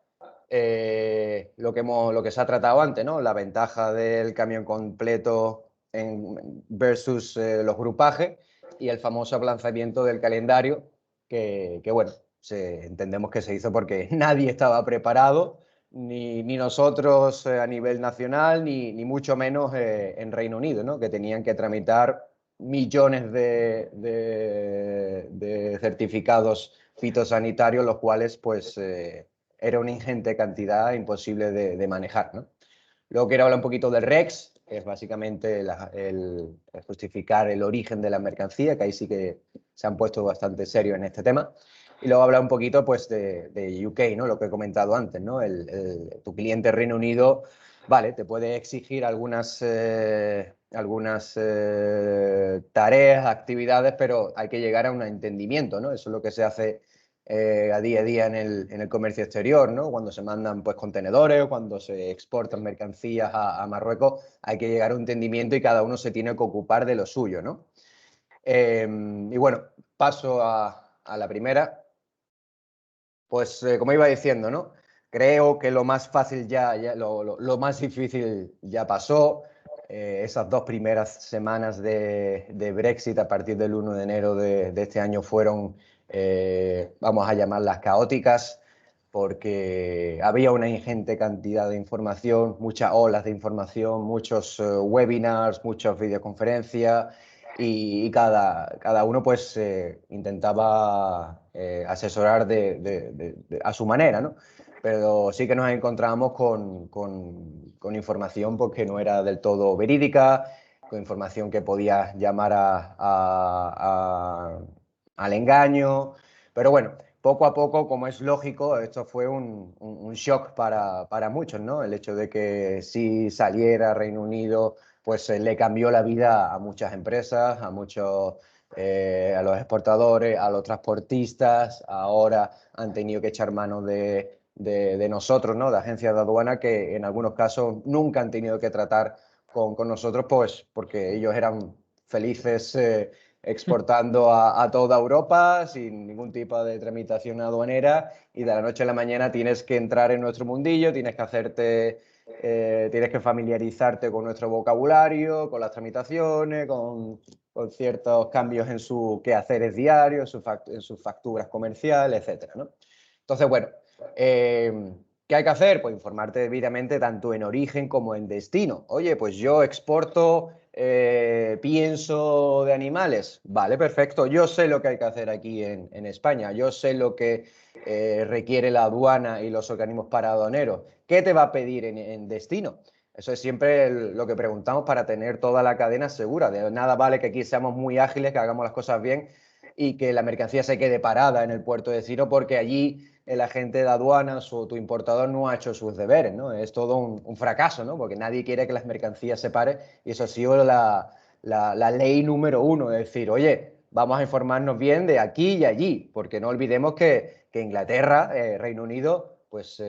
lo que se ha tratado antes, ¿no? La ventaja del camión completo versus los grupajes y el famoso aplazamiento del calendario, que bueno, entendemos que se hizo porque nadie estaba preparado, ni nosotros a nivel nacional, ni mucho menos en Reino Unido, ¿no? Que tenían que tramitar millones de certificados fitosanitarios, los cuales pues era una ingente cantidad imposible de manejar, ¿no? Luego quiero hablar un poquito del REX, que es básicamente el justificar el origen de la mercancía, que ahí sí que se han puesto bastante serios en este tema. Y luego hablar un poquito pues, de UK, ¿no? Lo que he comentado antes, ¿no? Tu cliente Reino Unido, vale, te puede exigir algunas tareas, actividades, pero hay que llegar a un entendimiento, ¿no? Eso es lo que se hace a día en el comercio exterior, ¿no? Cuando se mandan pues, contenedores o cuando se exportan mercancías a Marruecos, hay que llegar a un entendimiento y cada uno se tiene que ocupar de lo suyo, ¿no? Y bueno, paso a la primera. Pues como iba diciendo, ¿no? Creo que lo más fácil lo más difícil ya pasó. Esas 2 primeras semanas de Brexit a partir del 1 de enero de este año fueron, vamos a llamarlas caóticas, porque había una ingente cantidad de información, muchas olas de información, muchos webinars, muchas videoconferencias y cada uno pues intentaba asesorar a su manera, ¿no? Pero sí que nos encontramos con información pues, que no era del todo verídica, con información que podía llamar al engaño, pero bueno, poco a poco, como es lógico, esto fue un shock para muchos, ¿no? El hecho de que si saliera Reino Unido pues le cambió la vida a muchas empresas, a muchos, a los exportadores, a los transportistas, ahora han tenido que echar mano de nosotros, ¿no? De agencias de aduana que en algunos casos nunca han tenido que tratar con nosotros, pues porque ellos eran felices exportando a toda Europa sin ningún tipo de tramitación aduanera y de la noche a la mañana tienes que entrar en nuestro mundillo, tienes que familiarizarte con nuestro vocabulario, con las tramitaciones, con ciertos cambios en sus quehaceres diarios, en sus facturas comerciales, etcétera, ¿no? Entonces, bueno, ¿qué hay que hacer? Pues informarte debidamente tanto en origen como en destino. Oye, pues yo exporto pienso de animales. Vale, perfecto. Yo sé lo que hay que hacer aquí en España. Yo sé lo que requiere la aduana y los organismos paradoneros. ¿Qué te va a pedir en destino? Eso es siempre lo que preguntamos para tener toda la cadena segura. De nada vale que aquí seamos muy ágiles, que hagamos las cosas bien y que la mercancía se quede parada en el puerto de destino porque allí el agente de aduanas o tu importador no ha hecho sus deberes, ¿no? Es todo un fracaso, ¿no? Porque nadie quiere que las mercancías se paren y eso ha sido la ley número 1, es decir, oye, vamos a informarnos bien de aquí y allí, porque no olvidemos que Inglaterra, Reino Unido, pues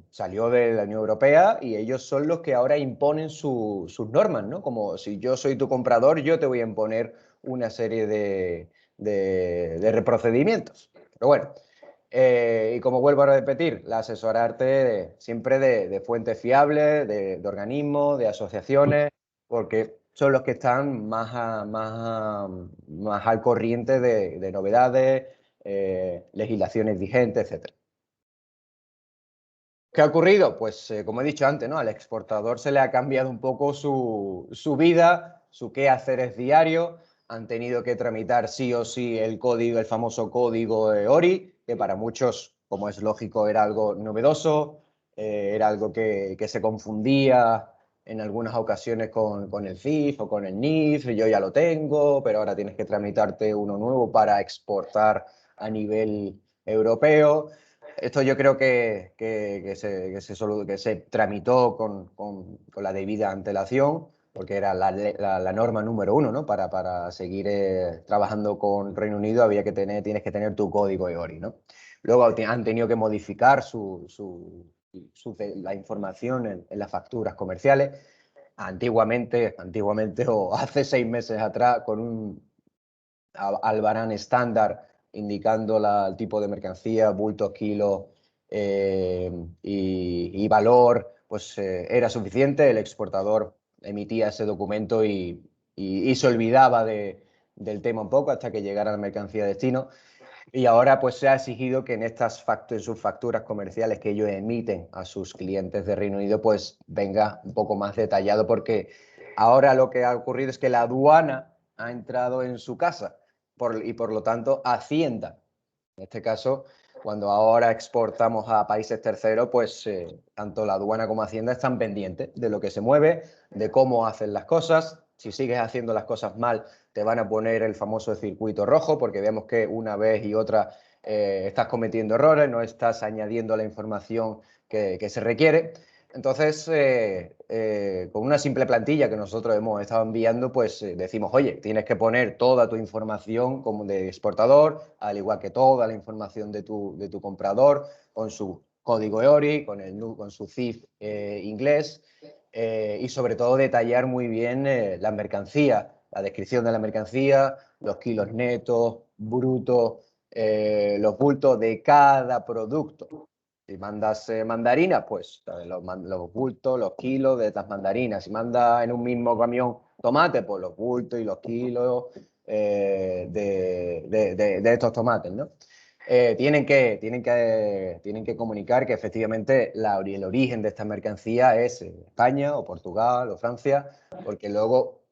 salió de la Unión Europea y ellos son los que ahora imponen sus normas, ¿no? Como si yo soy tu comprador, yo te voy a imponer una serie de procedimientos. Pero bueno, y como vuelvo a repetir, asesorarte siempre de fuentes fiables, de organismos, de asociaciones, porque son los que están más al corriente de novedades, legislaciones vigentes, etc. ¿Qué ha ocurrido? Pues como he dicho antes, ¿no? Al exportador se le ha cambiado un poco su vida, su quehaceres diario. Han tenido que tramitar sí o sí el famoso código ORI, que para muchos como es lógico, era algo novedoso, era algo que se confundía en algunas ocasiones con el CIF o con el NIF. Yo ya lo tengo, pero ahora tienes que tramitarte uno nuevo para exportar a nivel europeo. Esto yo creo que se tramitó con la debida antelación, porque era la norma número 1, ¿no? Para seguir trabajando con Reino Unido tienes que tener tu código EORI, ¿no? Luego han tenido que modificar la información en las facturas comerciales. Antiguamente o hace 6 meses atrás, con un albarán estándar indicando el tipo de mercancía, bultos, kilos y valor, pues era suficiente. El exportador emitía ese documento y se olvidaba del tema un poco hasta que llegara la mercancía a destino. Y ahora pues se ha exigido que en sus facturas comerciales que ellos emiten a sus clientes de Reino Unido pues venga un poco más detallado, porque ahora lo que ha ocurrido es que la aduana ha entrado en su casa y por lo tanto Hacienda. En este caso, cuando ahora exportamos a países terceros, pues tanto la aduana como Hacienda están pendientes de lo que se mueve, de cómo hacen las cosas. Si sigues haciendo las cosas mal, te van a poner el famoso circuito rojo, porque vemos que una vez y otra estás cometiendo errores, no estás añadiendo la información que se requiere. Entonces, con una simple plantilla que nosotros hemos estado enviando, pues decimos, oye, tienes que poner toda tu información como de exportador, al igual que toda la información de tu comprador, con su código EORI, con su CIF inglés, y sobre todo detallar muy bien la mercancía, la descripción de la mercancía, los kilos netos, brutos, los bultos de cada producto. Si mandas mandarinas, pues los bultos, los kilos de estas mandarinas. Si mandas en un mismo camión tomate, pues los bultos y los kilos de estos tomates, ¿no? Tienen que comunicar que efectivamente el origen de esta mercancía es España o Portugal o Francia, porque luego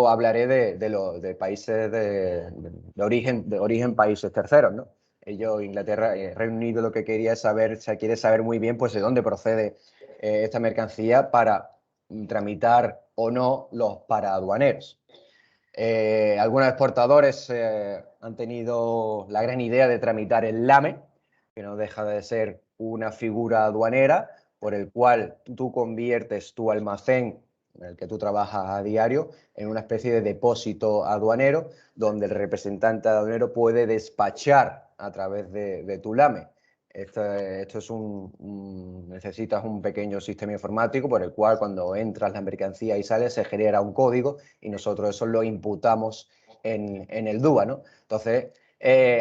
hablaré de países de origen países terceros, ¿no? Ellos, Inglaterra, Reino Unido, lo que quiere saber muy bien pues de dónde procede esta mercancía para tramitar o no los paraduaneros. Algunos exportadores han tenido la gran idea de tramitar el LAME, que no deja de ser una figura aduanera por el cual tú conviertes tu almacén en el que tú trabajas a diario en una especie de depósito aduanero, donde el representante aduanero puede despachar a través de tu LAME. Esto es necesitas un pequeño sistema informático por el cual cuando entras la mercancía y sales se genera un código y nosotros eso lo imputamos en el DUA, ¿no? Entonces,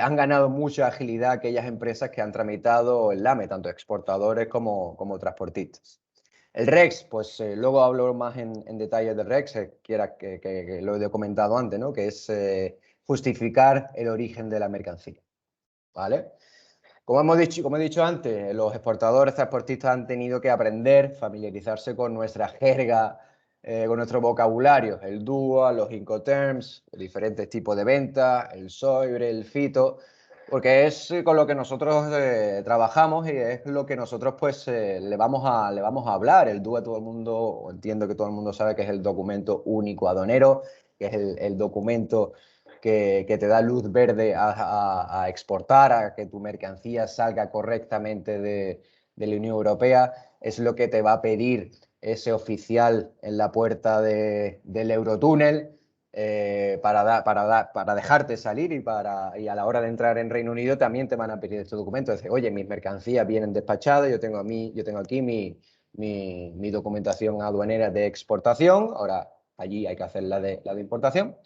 han ganado mucha agilidad aquellas empresas que han tramitado el LAME, tanto exportadores como transportistas. El REX, pues luego hablo más en detalle del REX, que lo he comentado antes, ¿no? Que es justificar el origen de la mercancía, ¿vale? Como he dicho antes, los exportadores, transportistas han tenido que aprender, familiarizarse con nuestra jerga, con nuestro vocabulario, el DUA, los Incoterms, diferentes tipos de ventas, el SOIBRE, el FITO, porque es con lo que nosotros trabajamos y es lo que nosotros pues le vamos a hablar. El DUA todo el mundo, entiendo que todo el mundo sabe que es el documento único aduanero, que es el documento que te da luz verde a exportar, a que tu mercancía salga correctamente de la Unión Europea. Es lo que te va a pedir ese oficial en la puerta del Eurotúnel para dejarte salir y a la hora de entrar en Reino Unido también te van a pedir este documento. Dice, oye, mis mercancías vienen despachadas, yo tengo aquí mi documentación aduanera de exportación, ahora allí hay que hacer la de importación.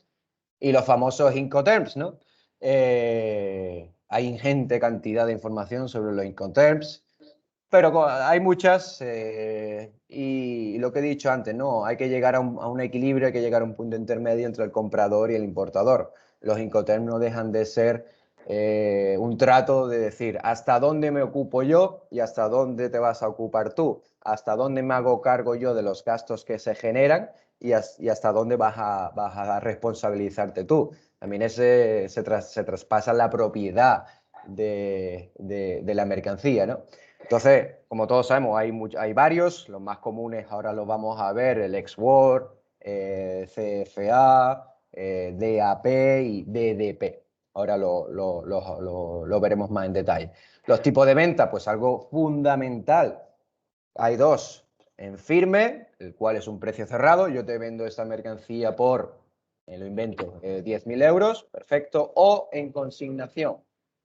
Y los famosos Incoterms, ¿no? Hay ingente cantidad de información sobre los Incoterms, pero hay muchas y lo que he dicho antes, ¿no? Hay que llegar a un equilibrio, hay que llegar a un punto intermedio entre el comprador y el importador. Los Incoterms no dejan de ser un trato de decir hasta dónde me ocupo yo y hasta dónde te vas a ocupar tú, hasta dónde me hago cargo yo de los gastos que se generan y hasta dónde vas a responsabilizarte tú. También se traspasa la propiedad de la mercancía, ¿no? Entonces, como todos sabemos, hay varios, los más comunes ahora los vamos a ver, el Ex-World, CFA, DAP y DDP. Ahora lo veremos más en detalle. Los tipos de venta, pues algo fundamental. Hay dos, en firme, el cual es un precio cerrado. Yo te vendo esta mercancía por, lo invento, 10.000 euros, perfecto. O en consignación,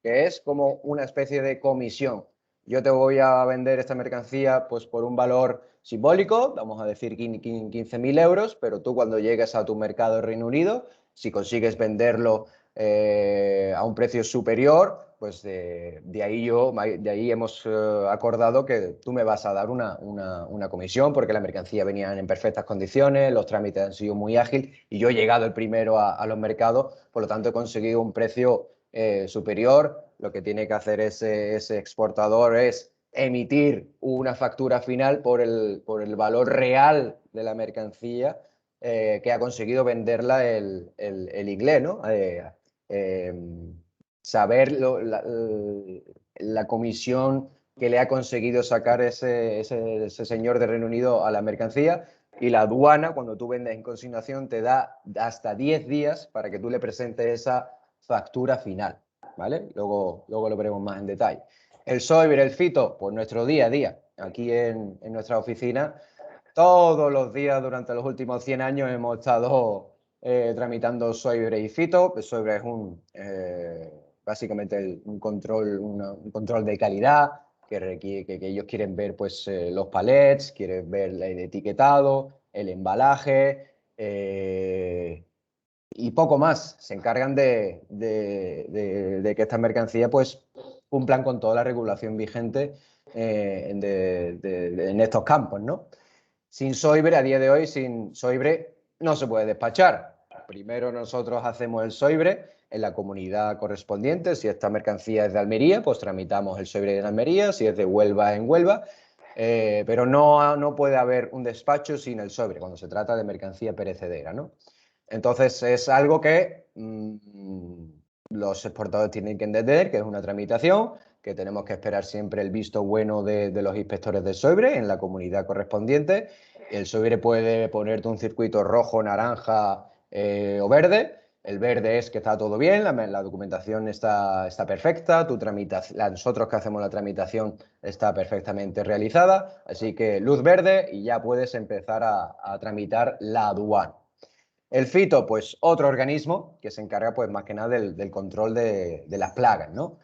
que es como una especie de comisión. Yo te voy a vender esta mercancía pues por un valor simbólico, vamos a decir 15.000 euros, pero tú cuando llegues a tu mercado de Reino Unido, si consigues venderlo a un precio superior, pues de ahí hemos acordado que tú me vas a dar una comisión porque la mercancía venía en perfectas condiciones, los trámites han sido muy ágiles y yo he llegado el primero a los mercados, por lo tanto he conseguido un precio superior. Lo que tiene que hacer ese exportador es emitir una factura final por el valor real de la mercancía que ha conseguido venderla el inglés, ¿no? Saber la comisión que le ha conseguido sacar ese señor de Reino Unido a la mercancía, y la aduana, cuando tú vendes en consignación, te da hasta 10 días para que tú le presentes esa factura final, ¿vale? Luego lo veremos más en detalle. El SOIBRE, el FITO, pues nuestro día a día. Aquí en nuestra oficina, todos los días durante los últimos 100 años hemos estado tramitando SOIBRE y FITO. El SOIBRE es básicamente un control de calidad que requiere que ellos quieren ver pues, los palets, quieren ver el etiquetado, el embalaje y poco más. Se encargan de que estas mercancías pues, cumplan con toda la regulación vigente en estos campos, ¿no? Sin SOIBRE, a día de hoy, sin SOIBRE no se puede despachar. Primero nosotros hacemos el SOIBRE en la comunidad correspondiente. Si esta mercancía es de Almería, pues tramitamos el SOIBRE en Almería. Si es de Huelva, en Huelva. Pero no puede haber un despacho sin el SOIBRE cuando se trata de mercancía perecedera, ¿no? Entonces es algo que los exportadores tienen que entender, que es una tramitación, que tenemos que esperar siempre el visto bueno de los inspectores del SOIBRE en la comunidad correspondiente. El SOIBRE puede ponerte un circuito rojo, naranja o verde. El verde es que está todo bien, la documentación está perfecta, nosotros que hacemos la tramitación está perfectamente realizada, así que luz verde y ya puedes empezar a tramitar la aduana. El FITO, pues otro organismo que se encarga pues más que nada del control de las plagas, ¿no?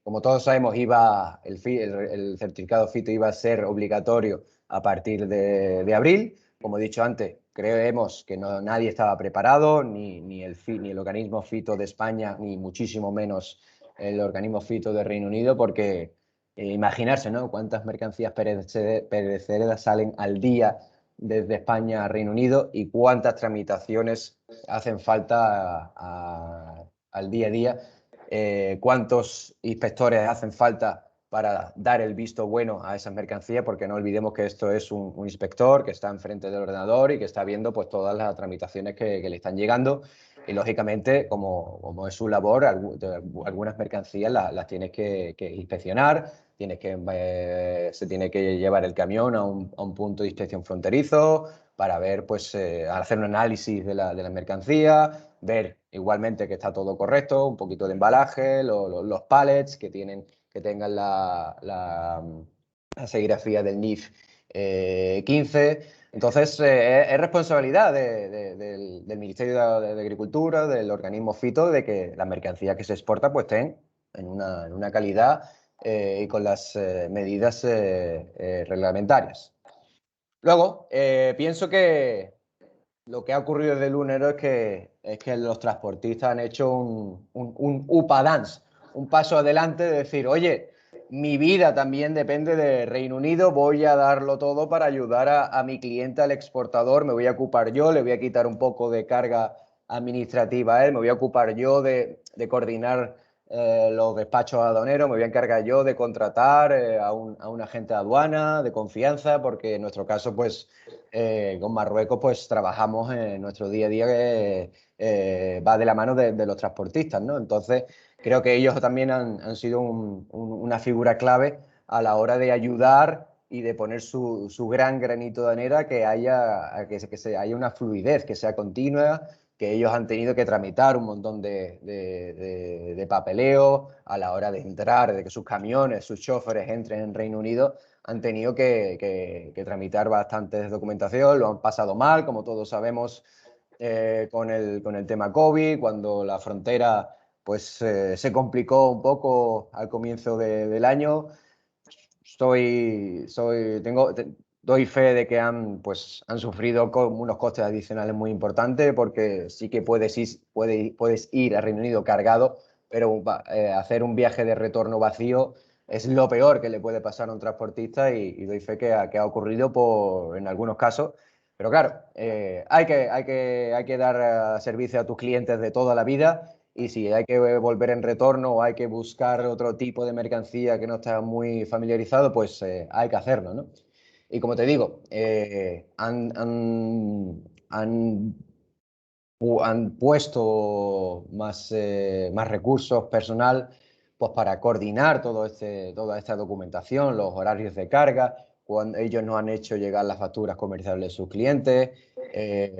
Como todos sabemos, el certificado FITO iba a ser obligatorio a partir de abril. Como he dicho antes, creemos que nadie estaba preparado, ni el organismo FITO de España, ni muchísimo menos el organismo FITO de Reino Unido, porque imaginarse, ¿no? Cuántas mercancías perecederas salen al día desde España a Reino Unido y cuántas tramitaciones hacen falta al día a día, cuántos inspectores hacen falta para dar el visto bueno a esas mercancías, porque no olvidemos que esto es un inspector que está enfrente del ordenador y que está viendo pues, todas las tramitaciones que le están llegando. Y lógicamente, como es su labor, algunas mercancías las tienes que inspeccionar, se tiene que llevar el camión a un punto de inspección fronterizo para ver, pues, hacer un análisis de la mercancía, ver igualmente que está todo correcto, un poquito de embalaje, los pallets que tengan la serigrafía del NIF 15. Entonces, es responsabilidad del Ministerio de Agricultura, del organismo FITO, de que las mercancías que se exportan pues, estén en una calidad y con las medidas reglamentarias. Luego, pienso que lo que ha ocurrido desde el lunes es que los transportistas han hecho un UPA dance, un paso adelante de decir, oye, mi vida también depende de Reino Unido, voy a darlo todo para ayudar a mi cliente, al exportador, me voy a ocupar yo, le voy a quitar un poco de carga administrativa a él, me voy a ocupar yo de coordinar los despachos aduaneros, me voy a encargar yo de contratar a un agente de aduana de confianza, porque en nuestro caso, pues, con Marruecos, pues trabajamos en nuestro día a día, va de la mano de los transportistas, ¿no? Entonces, creo que ellos también han sido una figura clave a la hora de ayudar y de poner su gran granito de arena a que haya una fluidez, que sea continua, que ellos han tenido que tramitar un montón de papeleo a la hora de entrar, de que sus camiones, sus choferes entren en Reino Unido, han tenido que tramitar bastantes documentación, lo han pasado mal, como todos sabemos, con el tema COVID, cuando la frontera pues se complicó un poco al comienzo del año. Doy fe de que han sufrido unos costes adicionales muy importantes, porque sí que puedes ir a Reino Unido cargado, pero hacer un viaje de retorno vacío es lo peor que le puede pasar a un transportista, y doy fe que ha ocurrido en algunos casos. Pero claro, hay que dar servicio a tus clientes de toda la vida. Y si hay que volver en retorno o hay que buscar otro tipo de mercancía que no está muy familiarizado, pues hay que hacerlo, ¿no? Y como te digo, han puesto más recursos, personal, pues para coordinar toda esta documentación, los horarios de carga, cuando ellos nos han hecho llegar las facturas comerciales de sus clientes.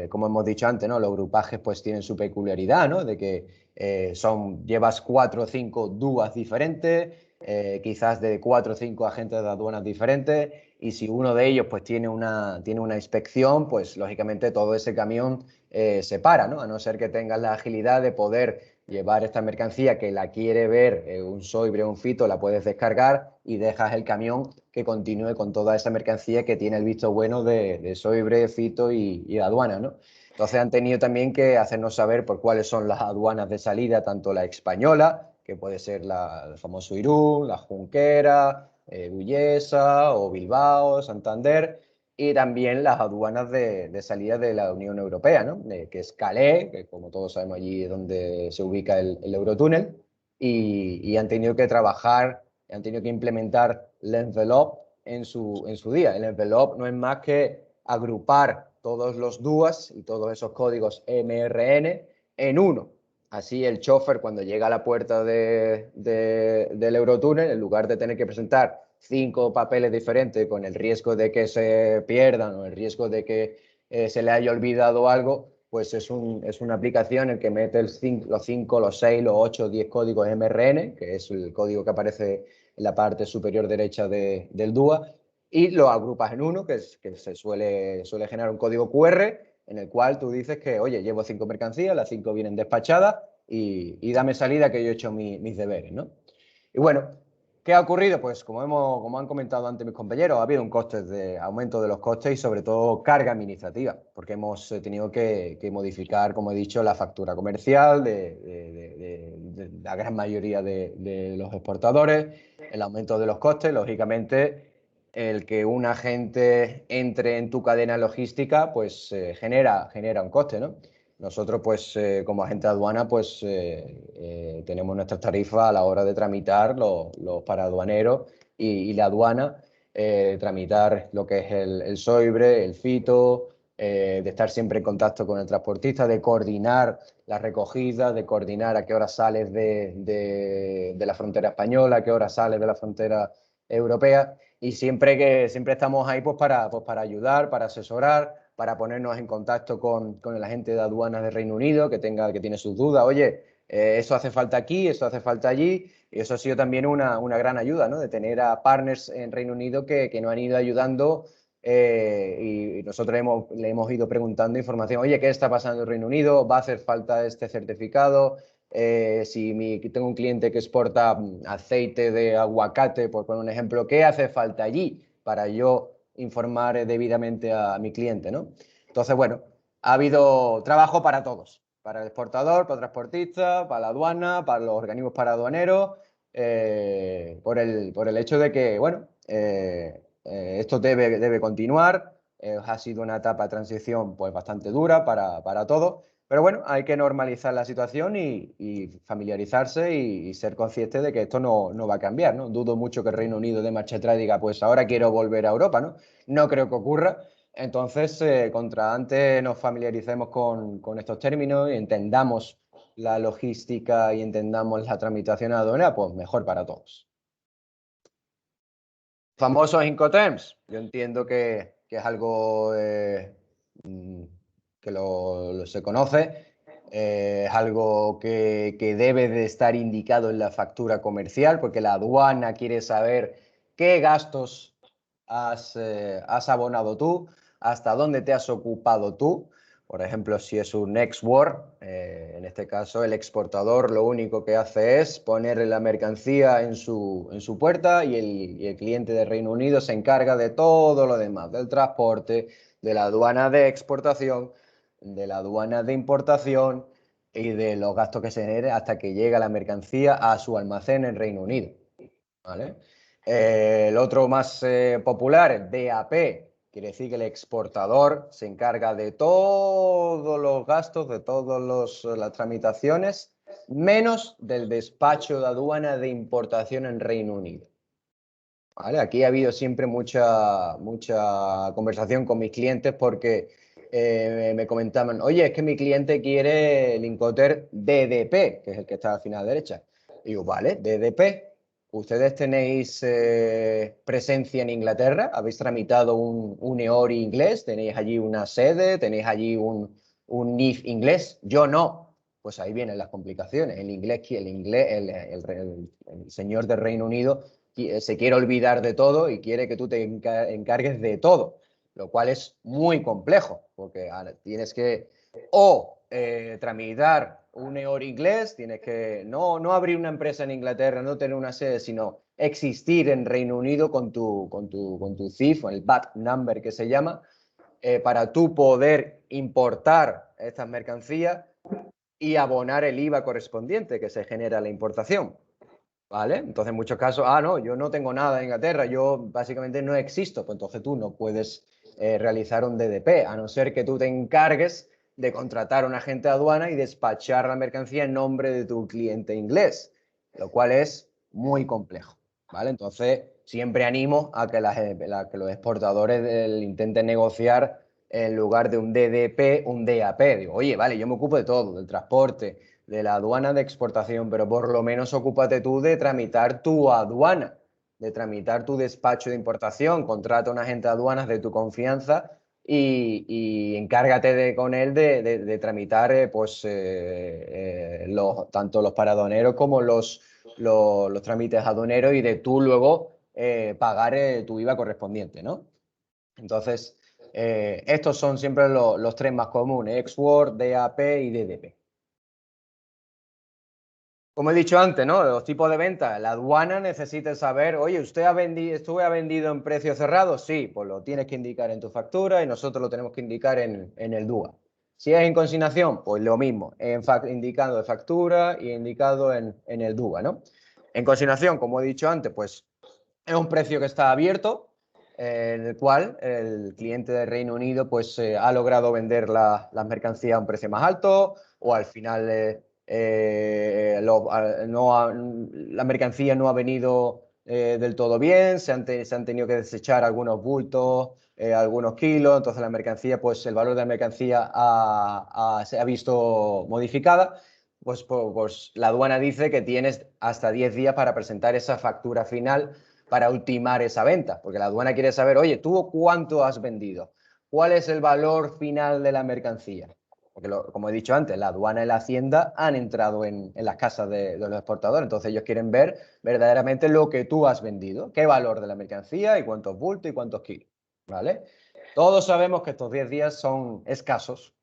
Como hemos dicho antes, ¿no? Los grupajes pues tienen su peculiaridad, ¿no? De que llevas 4 o 5 DUAs diferentes, quizás de 4 o 5 agentes de aduanas diferentes, y si uno de ellos pues tiene una inspección, pues lógicamente todo ese camión se para, ¿no? A no ser que tengas la agilidad de poder llevar esta mercancía que la quiere ver un Soibre o un Fito, la puedes descargar y dejas el camión que continúe con toda esa mercancía que tiene el visto bueno de Soibre, Fito y aduana, ¿no? Entonces han tenido también que hacernos saber por cuáles son las aduanas de salida, tanto la española, que puede ser el famoso Irún, la Junquera, Bullesa o Bilbao, Santander, y también las aduanas de salida de la Unión Europea, ¿no? Que es Calais, que como todos sabemos allí es donde se ubica el Eurotúnel, y han tenido que trabajar, han tenido que implementar l'envelope en su día. El envelope no es más que agrupar todos los DUAs y todos esos códigos MRN en uno. Así el chofer, cuando llega a la puerta del Eurotúnel, en lugar de tener que presentar 5 papeles diferentes con el riesgo de que se pierdan o el riesgo de que se le haya olvidado algo, pues es una aplicación en que mete los 5, los 6, los 8, 10 códigos MRN, que es el código que aparece en la parte superior derecha del DUA, y lo agrupas en uno, que se suele generar un código QR, en el cual tú dices que, oye, llevo 5 mercancías, las 5 vienen despachadas, y dame salida que yo he hecho mis deberes, ¿no? Y bueno, ¿qué ha ocurrido? Pues como han comentado antes mis compañeros, ha habido un aumento de los costes y sobre todo carga administrativa, porque hemos tenido que modificar, como he dicho, la factura comercial de la gran mayoría de los exportadores, el aumento de los costes, lógicamente. El que un agente entre en tu cadena logística, pues genera un coste, ¿no? Nosotros, pues, como agente de aduana, pues tenemos nuestras tarifas a la hora de tramitar los paraduaneros y la aduana, tramitar lo que es el Soibre, el Fito, de estar siempre en contacto con el transportista, de coordinar la recogida, de coordinar a qué hora sales de la frontera española, a qué hora sales de la frontera europea. Y siempre estamos ahí pues para ayudar, para asesorar, para ponernos en contacto con el agente de aduanas de Reino Unido que tiene sus dudas. Oye, eso hace falta aquí, eso hace falta allí. Y eso ha sido también una gran ayuda, ¿no? De tener a partners en Reino Unido que nos han ido ayudando, y nosotros le hemos ido preguntando información. Oye, ¿qué está pasando en Reino Unido? ¿Va a hacer falta este certificado? Si tengo un cliente que exporta aceite de aguacate, por poner un ejemplo, ¿qué hace falta allí para yo informar debidamente a mi cliente, ¿no? Entonces, bueno, ha habido trabajo para todos, para el exportador, para el transportista, para la aduana, para los organismos paraduaneros, por el hecho de que, bueno, esto debe continuar. Ha sido una etapa de transición pues bastante dura para todos. Pero bueno, hay que normalizar la situación y familiarizarse y ser consciente de que esto no va a cambiar, ¿no? Dudo mucho que el Reino Unido de marcha atrás diga, pues ahora quiero volver a Europa, ¿no? No creo que ocurra. Entonces, contra antes nos familiaricemos con estos términos y entendamos la logística y entendamos la tramitación aduanera, pues mejor para todos. Famosos Incoterms, yo entiendo que es algo que se conoce, es algo que debe de estar indicado en la factura comercial, porque la aduana quiere saber qué gastos has abonado tú, hasta dónde te has ocupado tú. Por ejemplo, si es un export, en este caso el exportador lo único que hace es ponerle la mercancía en su puerta y el cliente de Reino Unido se encarga de todo lo demás, del transporte, de la aduana de exportación, de la aduana de importación y de los gastos que se generen hasta que llega la mercancía a su almacén en Reino Unido. ¿Vale? El otro más popular, DAP, quiere decir que el exportador se encarga de todos los gastos, de todas las tramitaciones, menos del despacho de aduana de importación en Reino Unido. ¿Vale? Aquí ha habido siempre mucha conversación con mis clientes porque me comentaban, oye, es que mi cliente quiere el Incoterm DDP, que es el que está al final derecha. Y digo, vale, DDP. ¿Ustedes tenéis presencia en Inglaterra? ¿Habéis tramitado un EORI inglés? ¿Tenéis allí una sede? ¿Tenéis allí un NIF inglés? Yo no. Pues ahí vienen las complicaciones. El señor del Reino Unido se quiere olvidar de todo y quiere que tú te encargues de todo, lo cual es muy complejo, porque tienes que tramitar un EORI inglés, tienes que no abrir una empresa en Inglaterra, no tener una sede, sino existir en Reino Unido con tu CIF, el VAT number que se llama, para tú poder importar estas mercancías y abonar el IVA correspondiente que se genera la importación. ¿Vale? Entonces, en muchos casos, no, yo no tengo nada en Inglaterra, yo básicamente no existo, pues entonces tú no puedes realizar un DDP, a no ser que tú te encargues de contratar a un agente de aduana y despachar la mercancía en nombre de tu cliente inglés, lo cual es muy complejo, ¿vale? Entonces, siempre animo a que los exportadores intenten negociar en lugar de un DDP, un DAP. Digo, oye, vale, yo me ocupo de todo, del transporte, de la aduana de exportación, pero por lo menos ocúpate tú de tramitar tu aduana, de tramitar tu despacho de importación, contrata a un agente de aduanas de tu confianza y encárgate con él de tramitar tanto los paradoneros como los trámites aduaneros y de tú luego pagar tu IVA correspondiente, ¿no? Entonces, estos son siempre los tres más comunes, export, DAP y DDP. Como he dicho antes, ¿no? Los tipos de venta. La aduana necesita saber, oye, ¿usted ha vendido en precio cerrado? Sí, pues lo tienes que indicar en tu factura y nosotros lo tenemos que indicar en el DUA. Si es en consignación, pues lo mismo, indicando de factura y indicado en el DUA, ¿no? En consignación, como he dicho antes, pues es un precio que está abierto, en el cual el cliente de Reino Unido pues ha logrado vender las mercancías a un precio más alto o al final la mercancía no ha venido del todo bien, se han tenido que desechar algunos bultos, algunos kilos, entonces la mercancía, pues el valor de la mercancía se ha visto modificada. Pues la aduana dice que tienes hasta 10 días para presentar esa factura final para ultimar esa venta, porque la aduana quiere saber, oye, ¿tú cuánto has vendido? ¿Cuál es el valor final de la mercancía? Porque, como he dicho antes, la aduana y la hacienda han entrado en las casas de los exportadores, entonces ellos quieren ver verdaderamente lo que tú has vendido, qué valor de la mercancía y cuántos bultos y cuántos kilos, ¿vale? Todos sabemos que estos 10 días son escasos,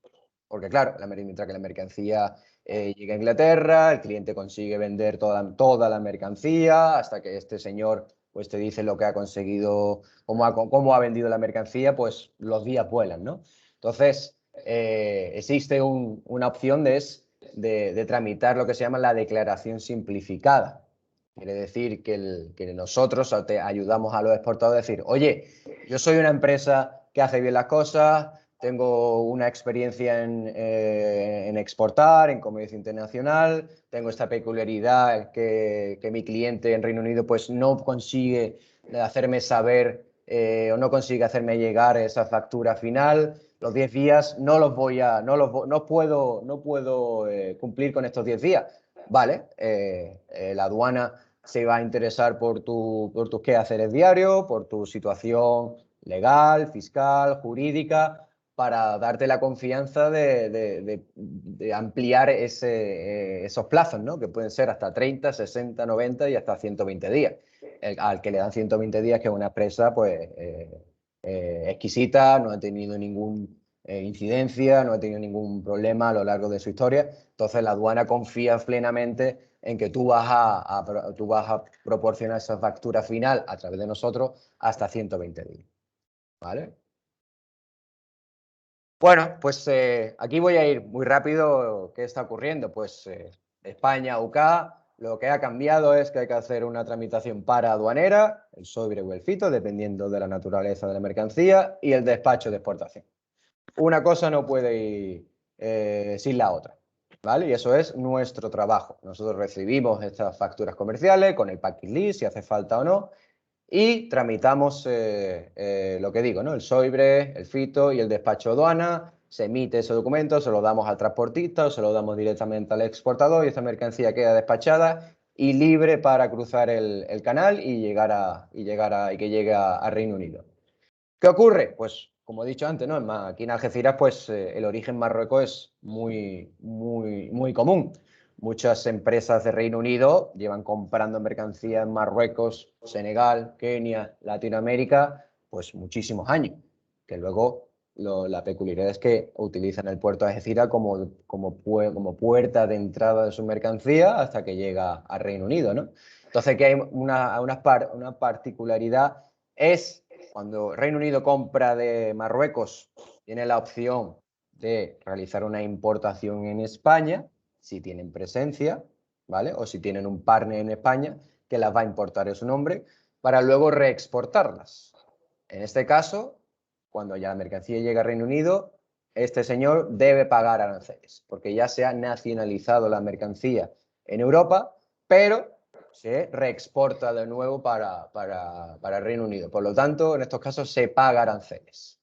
porque claro, mientras que la mercancía llega a Inglaterra, el cliente consigue vender toda la mercancía hasta que este señor pues te dice lo que ha conseguido, cómo ha vendido la mercancía, pues los días vuelan, ¿no? Entonces, existe una opción de tramitar lo que se llama la declaración simplificada. Quiere decir que nosotros te ayudamos a los exportadores a decir, oye, yo soy una empresa que hace bien las cosas, tengo una experiencia en exportar, en comercio internacional, tengo esta peculiaridad que mi cliente en Reino Unido pues no consigue hacerme saber o no consigue hacerme llegar esa factura final, los 10 días no los voy a, no puedo cumplir con estos 10 días. Vale, la aduana se va a interesar por tus quehaceres diarios, por tu situación legal, fiscal, jurídica, para darte la confianza de ampliar esos plazos, ¿no? Que pueden ser hasta 30, 60, 90 y hasta 120 días. Al que le dan 120 días, que es una empresa pues, exquisita, no ha tenido ninguna incidencia, no ha tenido ningún problema a lo largo de su historia. Entonces la aduana confía plenamente en que tú vas a proporcionar esa factura final a través de nosotros hasta 120 días. ¿Vale? Bueno, pues aquí voy a ir muy rápido. ¿Qué está ocurriendo? Pues España, UK, lo que ha cambiado es que hay que hacer una tramitación para aduanera, el sobre o el fito, dependiendo de la naturaleza de la mercancía, y el despacho de exportación. Una cosa no puede ir sin la otra, ¿vale? Y eso es nuestro trabajo. Nosotros recibimos estas facturas comerciales con el packing list, si hace falta o no, y tramitamos lo que digo, ¿no? El SOIBRE, el fito y el despacho de aduana. Se emite ese documento, se lo damos al transportista o se lo damos directamente al exportador y esta mercancía queda despachada y libre para cruzar el canal y que llegue a Reino Unido. ¿Qué ocurre? Pues, como he dicho antes, ¿no? Aquí en Algeciras, pues el origen Marruecos es muy común. Muchas empresas de Reino Unido llevan comprando mercancía en Marruecos, Senegal, Kenia, Latinoamérica, pues muchísimos años. Que luego la peculiaridad es que utilizan el puerto de Algeciras como puerta de entrada de su mercancía hasta que llega a Reino Unido, ¿no? Entonces, que hay una particularidad es cuando Reino Unido compra de Marruecos, tiene la opción de realizar una importación en España, si tienen presencia, ¿vale? O si tienen un partner en España que las va a importar en su nombre, para luego reexportarlas. En este caso, cuando ya la mercancía llega a Reino Unido, este señor debe pagar aranceles, porque ya se ha nacionalizado la mercancía en Europa, pero se reexporta de nuevo para el Reino Unido. Por lo tanto, en estos casos se paga aranceles.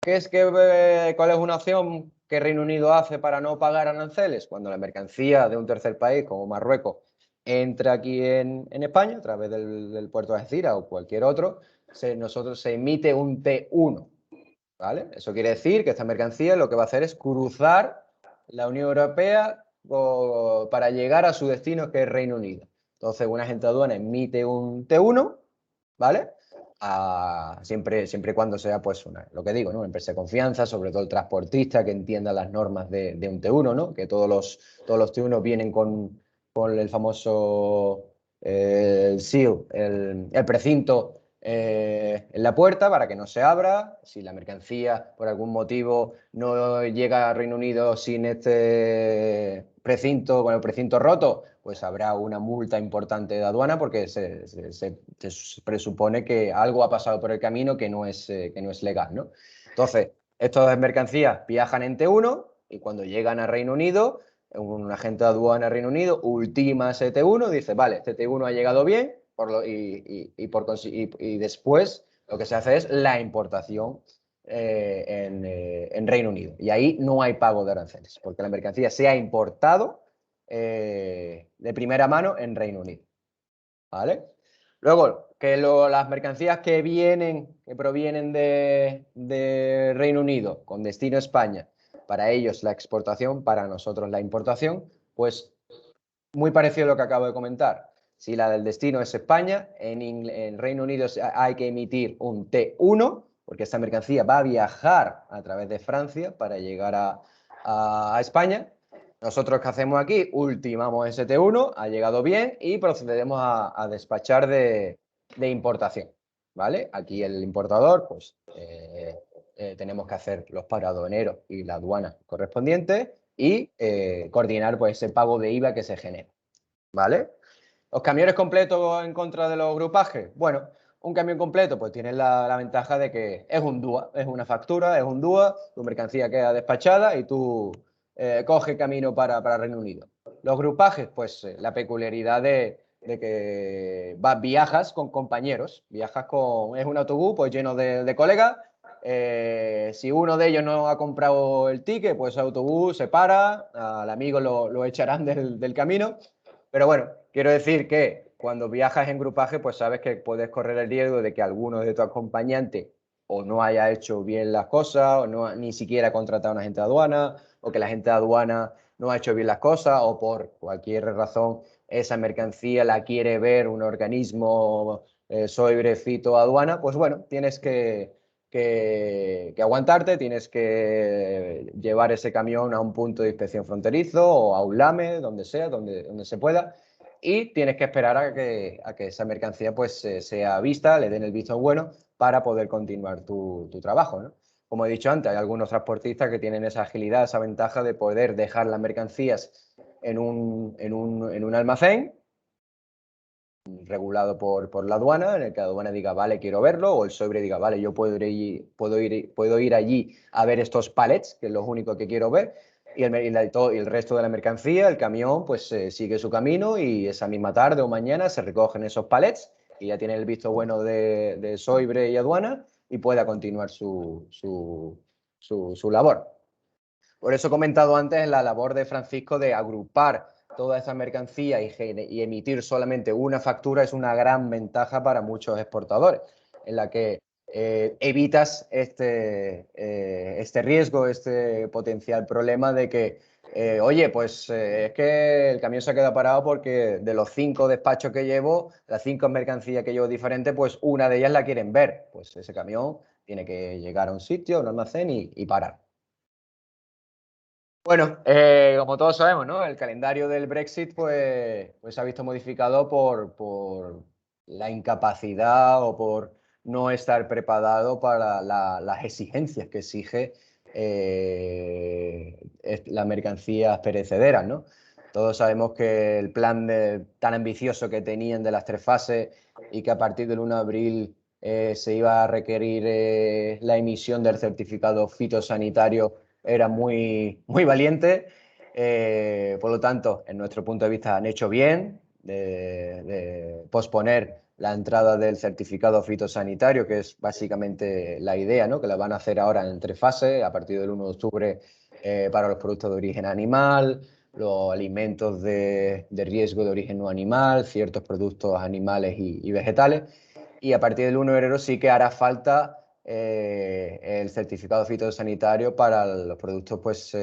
¿Cuál es una opción que Reino Unido hace para no pagar aranceles? Cuando la mercancía de un tercer país, como Marruecos, entra aquí en España, a través del puerto de Algeciras o cualquier otro, se emite un T1. ¿Vale? Eso quiere decir que esta mercancía lo que va a hacer es cruzar la Unión Europea para llegar a su destino, que es Reino Unido. Entonces, un agente de aduana emite un T1, ¿vale? Siempre y cuando sea, pues, lo que digo, ¿no? Una empresa de confianza, sobre todo el transportista que entienda las normas de un T1, ¿no? Que todos los T1 vienen con el famoso seal, el precinto en la puerta para que no se abra. Si la mercancía por algún motivo no llega a Reino Unido sin este precinto, con el precinto roto, pues habrá una multa importante de aduana porque se presupone que algo ha pasado por el camino que no es legal, ¿no? Entonces, estas mercancías viajan en T1 y cuando llegan a Reino Unido, un agente de aduana Reino Unido ultima ese T1, dice, vale, este T1 ha llegado bien, y después lo que se hace es la importación en Reino Unido. Y ahí no hay pago de aranceles, porque la mercancía se ha importado de primera mano en Reino Unido. ¿Vale? Luego, las mercancías que provienen de Reino Unido con destino a España, para ellos la exportación, para nosotros la importación, pues muy parecido a lo que acabo de comentar. Si la del destino es España, en Reino Unido hay que emitir un T1, porque esta mercancía va a viajar a través de Francia para llegar a España. Nosotros, ¿qué hacemos aquí? Ultimamos ese T1, ha llegado bien y procedemos a despachar de importación, ¿vale? Aquí el importador, pues tenemos que hacer los pagos aduaneros y la aduana correspondiente y coordinar pues ese pago de IVA que se genera, ¿vale? ¿Los camiones completos en contra de los grupajes? Bueno, un camión completo pues tiene la ventaja de que es un DUA, es una factura, es un DUA, tu mercancía queda despachada y tú coges camino para Reino Unido. Los grupajes, pues la peculiaridad de que viajas con compañeros, es un autobús pues lleno de colegas Si uno de ellos no ha comprado el ticket, pues el autobús se para, al amigo lo echarán del camino. Pero bueno, quiero decir que cuando viajas en grupaje, pues sabes que puedes correr el riesgo de que alguno de tus acompañantes o no haya hecho bien las cosas, o no, ni siquiera ha contratado a un agente de aduana, o que la agente de aduana no ha hecho bien las cosas, o por cualquier razón esa mercancía la quiere ver un organismo SOIBRE, Fito, aduana, pues bueno, tienes que aguantarte, tienes que llevar ese camión a un punto de inspección fronterizo o a un LAME, donde sea, donde se pueda, y tienes que esperar a que esa mercancía pues sea vista, le den el visto bueno para poder continuar tu trabajo, ¿no? Como he dicho antes, hay algunos transportistas que tienen esa agilidad, esa ventaja de poder dejar las mercancías en un almacén regulado por la aduana, en el que la aduana diga, vale, quiero verlo, o el SOIBRE diga, vale, yo puedo ir allí a ver estos pallets, que es lo único que quiero ver, y el resto de la mercancía, el camión, pues sigue su camino y esa misma tarde o mañana se recogen esos pallets y ya tiene el visto bueno de SOIBRE y aduana y pueda continuar su labor. Por eso he comentado antes la labor de Francisco de agrupar toda esa mercancía y emitir solamente una factura es una gran ventaja para muchos exportadores, en la que evitas este riesgo, este potencial problema de que, oye, pues es que el camión se ha quedado parado porque de los 5 despachos que llevo, las 5 mercancías que llevo diferentes, pues una de ellas la quieren ver. Pues ese camión tiene que llegar a un sitio, a un almacén y parar. Bueno, como todos sabemos, ¿no? El calendario del Brexit pues se ha visto modificado por la incapacidad o por no estar preparado para las exigencias que exige las mercancías perecederas, ¿no? Todos sabemos que el plan tan ambicioso que tenían de las 3 fases y que a partir del 1 de abril se iba a requerir la emisión del certificado fitosanitario era muy valiente. Por lo tanto, en nuestro punto de vista han hecho bien de posponer la entrada del certificado fitosanitario, que es básicamente la idea, ¿no? Que la van a hacer ahora en 3 fases, a partir del 1 de octubre para los productos de origen animal, los alimentos de riesgo de origen no animal, ciertos productos animales y vegetales. Y a partir del 1 de enero sí que hará falta el certificado fitosanitario para los productos pues,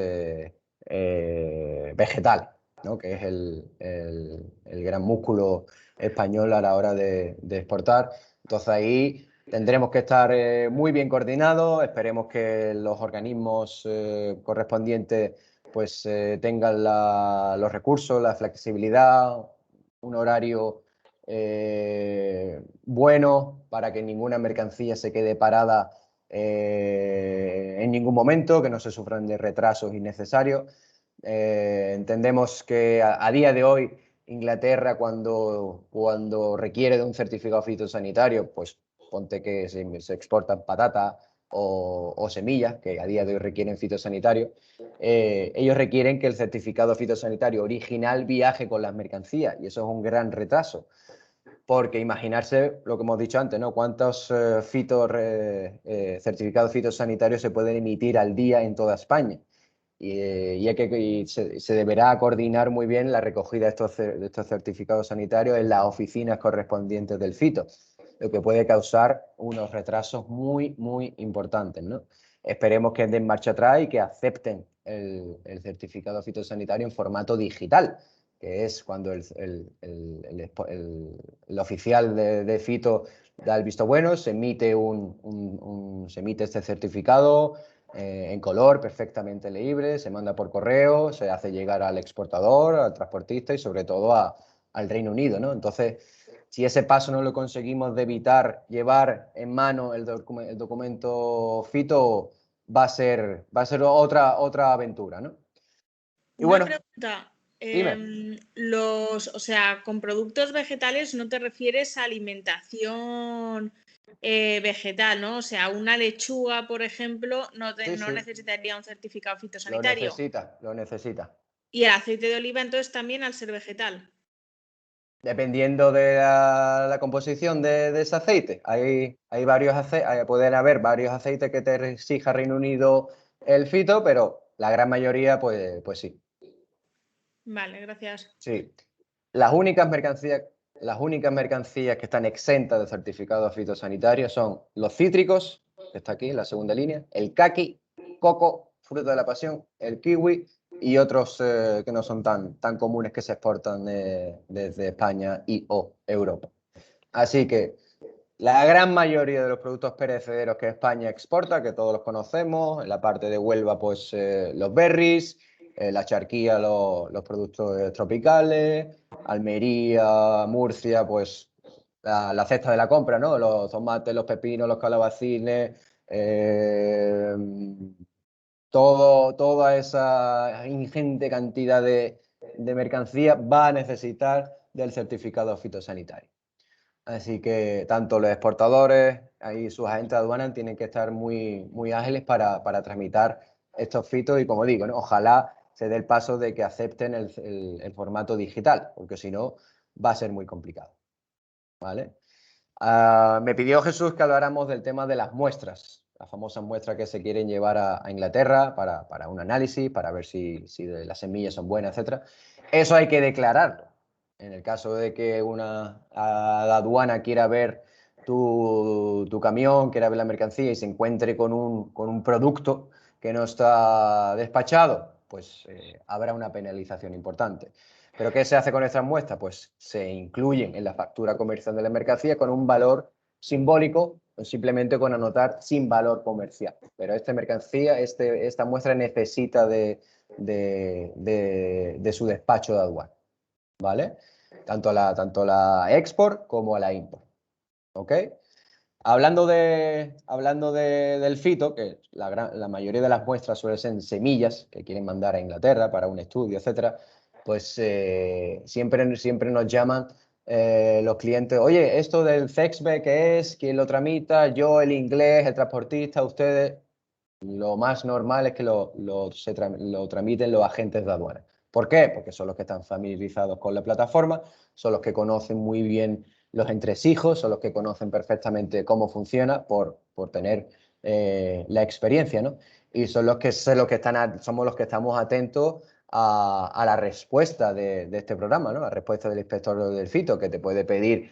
vegetales, ¿no? Que es el gran músculo español a la hora de exportar. Entonces ahí tendremos que estar muy bien coordinados, esperemos que los organismos correspondientes pues, tengan los recursos, la flexibilidad, un horario bueno para que ninguna mercancía se quede parada en ningún momento, que no se sufran de retrasos innecesarios. Entendemos que a día de hoy Inglaterra cuando requiere de un certificado fitosanitario, pues ponte que se exportan patatas o semillas, que a día de hoy requieren fitosanitario, ellos requieren que el certificado fitosanitario original viaje con las mercancías y eso es un gran retraso. Porque imaginarse lo que hemos dicho antes, ¿no? ¿Cuántos certificados fitosanitarios se pueden emitir al día en toda España? Y se deberá coordinar muy bien la recogida de estos certificados sanitarios en las oficinas correspondientes del fito, lo que puede causar unos retrasos muy importantes, ¿no? Esperemos que den marcha atrás y que acepten el certificado fitosanitario en formato digital, que es cuando el oficial de fito da el visto bueno, se emite este certificado en color perfectamente legible, se manda por correo, se hace llegar al exportador, al transportista y sobre todo al Reino Unido, ¿no? Entonces, si ese paso no lo conseguimos de evitar llevar en mano el documento fito, va a ser otra aventura, ¿no? Y Una bueno, pregunta. dime. O sea, con productos vegetales no te refieres a alimentación vegetal, ¿no? O sea, una lechuga, por ejemplo, no Sí. necesitaría un certificado Lo fitosanitario. necesita. Y el aceite de oliva, entonces, también al ser vegetal. Dependiendo de la composición de ese aceite. Hay varios aceites, pueden haber varios aceites que te exija Reino Unido el fito, pero la gran mayoría, pues sí. Vale, gracias. Sí. Las únicas mercancías que están exentas de certificado fitosanitario son los cítricos, que está aquí en la segunda línea, el caqui, coco, fruta de la pasión, el kiwi y otros que no son tan comunes que se exportan desde España y o Europa. Así que la gran mayoría de los productos perecederos que España exporta, que todos los conocemos, en la parte de Huelva, pues los berries, la charquía, los productos tropicales, Almería, Murcia, pues la cesta de la compra, ¿no? Los tomates, los pepinos, los calabacines, toda esa ingente cantidad de mercancía va a necesitar del certificado fitosanitario. Así que tanto los exportadores y sus agentes de aduana tienen que estar muy ágiles para tramitar estos fitos y, como digo, ¿no? Ojalá se dé el paso de que acepten el formato digital, porque si no va a ser muy complicado. ¿Vale? Me pidió Jesús que habláramos del tema de las muestras, las famosas muestras que se quieren llevar a Inglaterra para un análisis, para ver si las semillas son buenas, etc. Eso hay que declararlo. En el caso de que la aduana quiera ver tu camión, quiera ver la mercancía y se encuentre con un producto que no está despachado, pues habrá una penalización importante. ¿Pero qué se hace con estas muestras? Pues se incluyen en la factura comercial de la mercancía con un valor simbólico o simplemente con anotar sin valor comercial. Pero esta mercancía, esta muestra necesita de su despacho de aduana, ¿vale? Tanto la export como a la import, ¿ok? Hablando del fito, que la mayoría de las muestras suelen ser semillas que quieren mandar a Inglaterra para un estudio, etcétera, pues siempre nos llaman los clientes, oye, esto del CEXBE, ¿qué es? ¿Quién lo tramita? Yo, el inglés, el transportista, ustedes. Lo más normal es que lo tramiten los agentes de aduana. ¿Por qué? Porque son los que están familiarizados con la plataforma, son los que conocen muy bien los entresijos, son los que conocen perfectamente cómo funciona por tener la experiencia, ¿no? Y son los que somos los que estamos atentos a la respuesta de este programa, ¿no? La respuesta del inspector del fito, que te puede pedir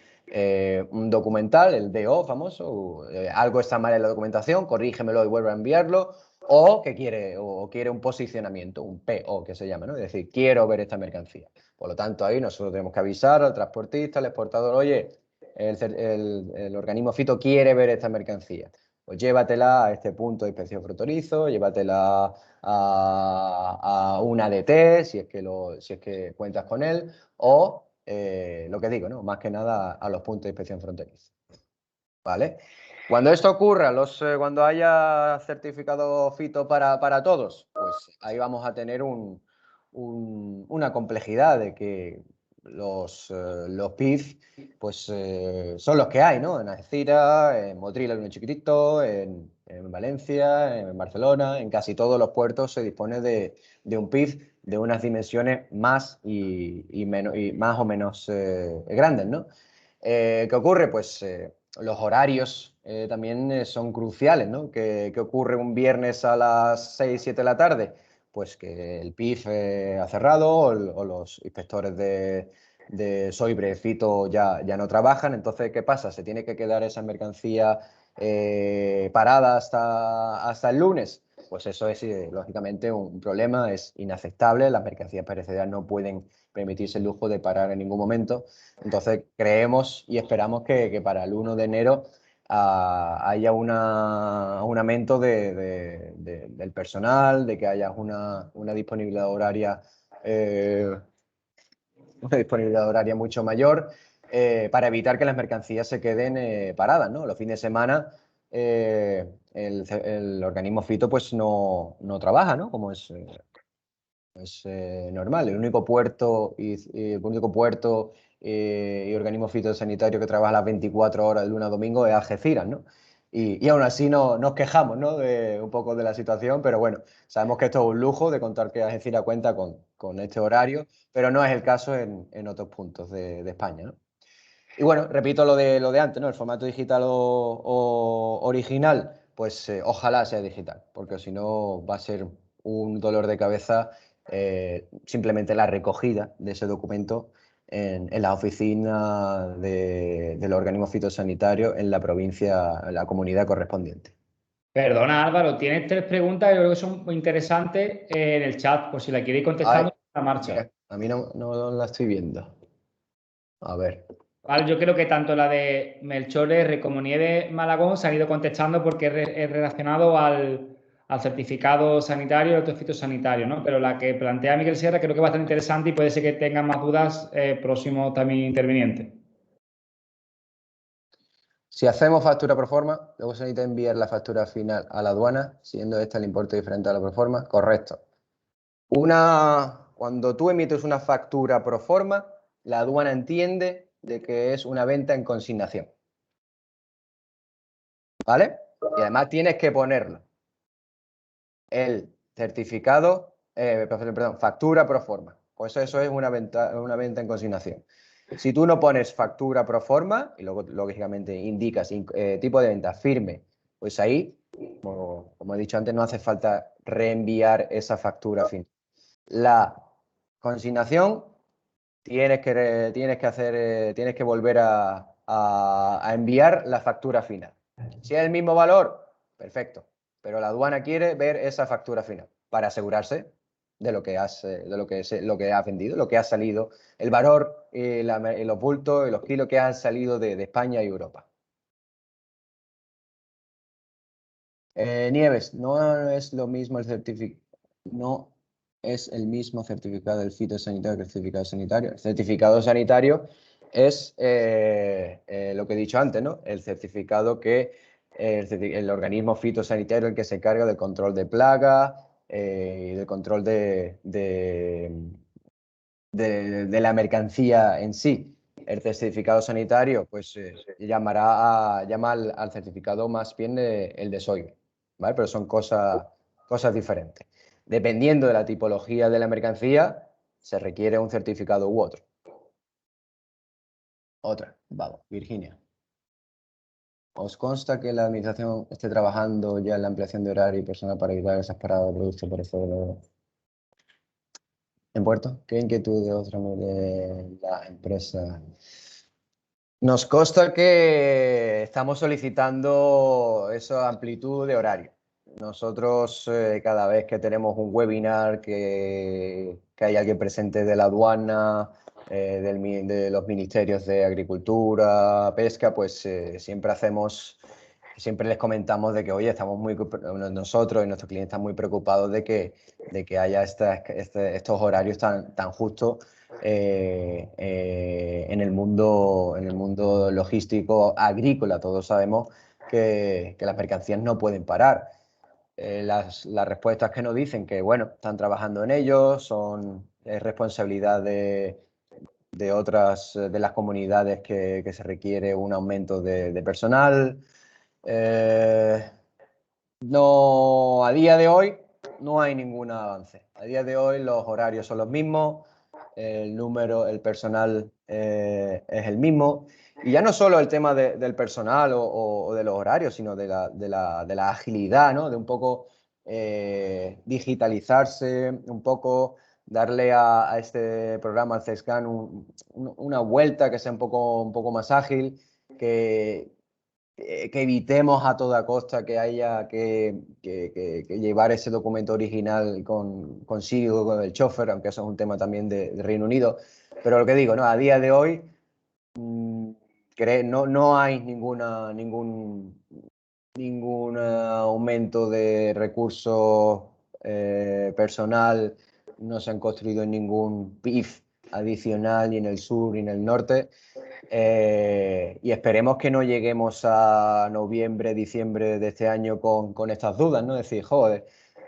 un documental, el DO famoso, algo está mal en la documentación, corrígemelo y vuelve a enviarlo, o que quiere un posicionamiento, un PO que se llama, ¿no? Es decir, quiero ver esta mercancía. Por lo tanto, ahí nosotros tenemos que avisar al transportista, al exportador, oye, el organismo fito quiere ver esta mercancía. Pues llévatela a este punto de inspección fronterizo, llévatela a un ADT, si es que cuentas con él, o lo que digo, ¿no? Más que nada a los puntos de inspección fronteriza. ¿Vale? Cuando esto ocurra, cuando haya certificado fito para todos, pues ahí vamos a tener una complejidad de que los PIF pues, son los que hay, ¿no? En Algeciras, en Motril hay uno chiquitito, en Valencia, en Barcelona, en casi todos los puertos se dispone de un PIF de unas dimensiones más y más o menos grandes, ¿no? ¿Qué ocurre? Pues los horarios también son cruciales, ¿no? ¿Qué ocurre un viernes a las 6, 7 de la tarde? Pues que el PIF ha cerrado o los inspectores de Soibre, Fito ya no trabajan. Entonces, ¿qué pasa? ¿Se tiene que quedar esa mercancía parada hasta el lunes? Pues eso es lógicamente un problema, es inaceptable. Las mercancías perecederas no pueden permitirse el lujo de parar en ningún momento. Entonces creemos y esperamos que para el 1 de enero haya un aumento del personal, de que haya una disponibilidad horaria mucho mayor para evitar que las mercancías se queden paradas, ¿no? Los fines de semana el organismo fito pues no trabaja, ¿no? Como es normal. El único puerto y organismo fitosanitario que trabaja las 24 horas de lunes a domingo es Algeciras, ¿no? y aún así nos quejamos, ¿no? De un poco de la situación, pero bueno, sabemos que esto es un lujo de contar que Algeciras cuenta con este horario, pero no es el caso en otros puntos de España, ¿no? Y bueno, repito lo de antes, ¿no? El formato digital o original, pues ojalá sea digital, porque si no va a ser un dolor de cabeza simplemente la recogida de ese documento en la oficina del organismo fitosanitario en la provincia, en la comunidad correspondiente. Perdona, Álvaro, tienes 3 preguntas que creo que son muy interesantes en el chat, por si la queréis contestando en la marcha. Mira, a mí no la estoy viendo. A ver. Vale, yo creo que tanto la de Melchor R como Nieves Malagón se han ido contestando porque es relacionado al certificado sanitario y al otro fitosanitario, ¿no? Pero la que plantea Miguel Sierra creo que es bastante interesante y puede ser que tengan más dudas próximos también intervinientes. Si hacemos factura pro forma, luego se necesita enviar la factura final a la aduana, siendo esta el importe diferente a la pro forma. Correcto. Cuando tú emites una factura pro forma, la aduana entiende de que es una venta en consignación. ¿Vale? Y además tienes que ponerlo. El certificado, perdón, factura pro forma. Pues eso es una venta en consignación. Si tú no pones factura pro forma, y luego lógicamente indicas tipo de venta firme, pues ahí, como he dicho antes, no hace falta reenviar esa factura final. La consignación tienes que volver a enviar la factura final. Si es el mismo valor, perfecto, pero la aduana quiere ver esa factura final para asegurarse de lo que has vendido, lo que ha salido, el valor, los bultos y los kilos que han salido de España y Europa. Nieves, no es lo mismo el certificado, no es el mismo certificado del fitosanitario que el certificado sanitario. El certificado sanitario es lo que he dicho antes, ¿no? El certificado que el organismo fitosanitario el que se encarga del control de plaga y del control de la mercancía en sí. El certificado sanitario, pues llama al certificado más bien el desoyo, ¿vale? Pero son cosas diferentes. Dependiendo de la tipología de la mercancía, se requiere un certificado u otro. Otra, vamos, Virginia. ¿Os consta que la administración esté trabajando ya en la ampliación de horario y personal para evitar esas paradas de productos por eso en puerto? ¿Qué inquietud de otra de la empresa? Nos consta que estamos solicitando esa amplitud de horario. Nosotros cada vez que tenemos un webinar, que hay alguien presente de la aduana, de los ministerios de Agricultura, Pesca, pues siempre les comentamos de que, oye, nosotros y nuestros clientes están muy preocupados de que haya estos horarios tan justos en el mundo logístico agrícola. Todos sabemos que las mercancías no pueden parar. Las respuestas que nos dicen que, bueno, están trabajando en ello, es responsabilidad de las comunidades que se requiere un aumento de personal. No, a día de hoy no hay ningún avance. A día de hoy los horarios son los mismos, el personal es el mismo. Y ya no solo el tema del personal o de los horarios, sino de la agilidad, ¿no? De un poco digitalizarse, un poco darle a este programa, al CESCAN, una vuelta que sea un poco más ágil, que evitemos a toda costa que haya que llevar ese documento original consigo, con el chofer, aunque eso es un tema también de Reino Unido. Pero lo que digo, ¿no? A día de hoy no hay ningún aumento de recursos personal, no se han construido ningún PIF adicional ni en el sur ni en el norte. Y esperemos que no lleguemos a noviembre, diciembre de este año con estas dudas, ¿no? Decir, joder,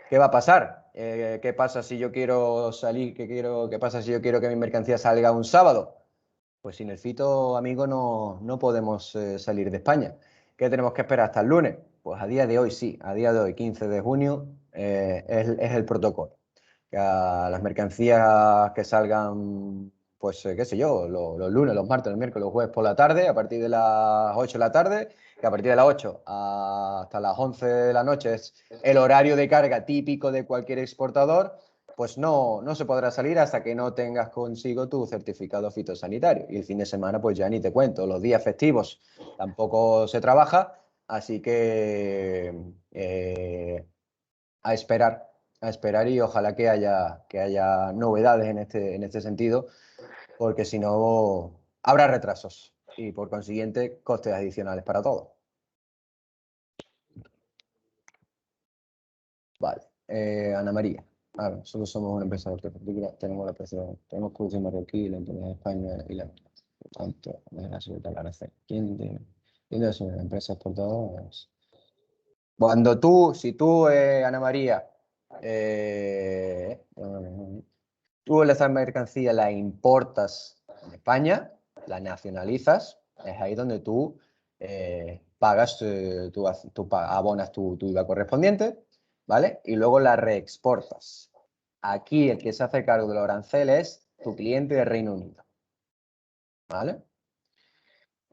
¿qué va a pasar? ¿Qué pasa si yo quiero salir? ¿Qué pasa si yo quiero que mi mercancía salga un sábado? Pues sin el fito, amigo, no podemos salir de España. ¿Qué tenemos que esperar hasta el lunes? Pues a día de hoy sí, a día de hoy, 15 de junio, es el protocolo. Que a las mercancías que salgan, pues qué sé yo, los lunes, los martes, los miércoles, los jueves por la tarde, a partir de las 8 de la tarde, que a partir de las 8 hasta las 11 de la noche es el horario de carga típico de cualquier exportador, pues no se podrá salir hasta que no tengas consigo tu certificado fitosanitario. Y el fin de semana, pues ya ni te cuento, los días festivos tampoco se trabaja, así que a esperar y ojalá que haya novedades en este sentido, porque si no habrá retrasos y por consiguiente costes adicionales para todos. Vale, Ana María. A ver, nosotros somos una empresa hortícola, tenemos la presión, tenemos producción marroquí, la empresa de España y la por tanto, la seguridad la RC. ¿Quién de son las empresas exportadoras? Si tú, Ana María, tú esa mercancía la importas en España, la nacionalizas, es ahí donde tú pagas, abonas tu IVA correspondiente, ¿vale? Y luego la reexportas. Aquí el que se hace cargo de los aranceles es tu cliente de Reino Unido, ¿vale?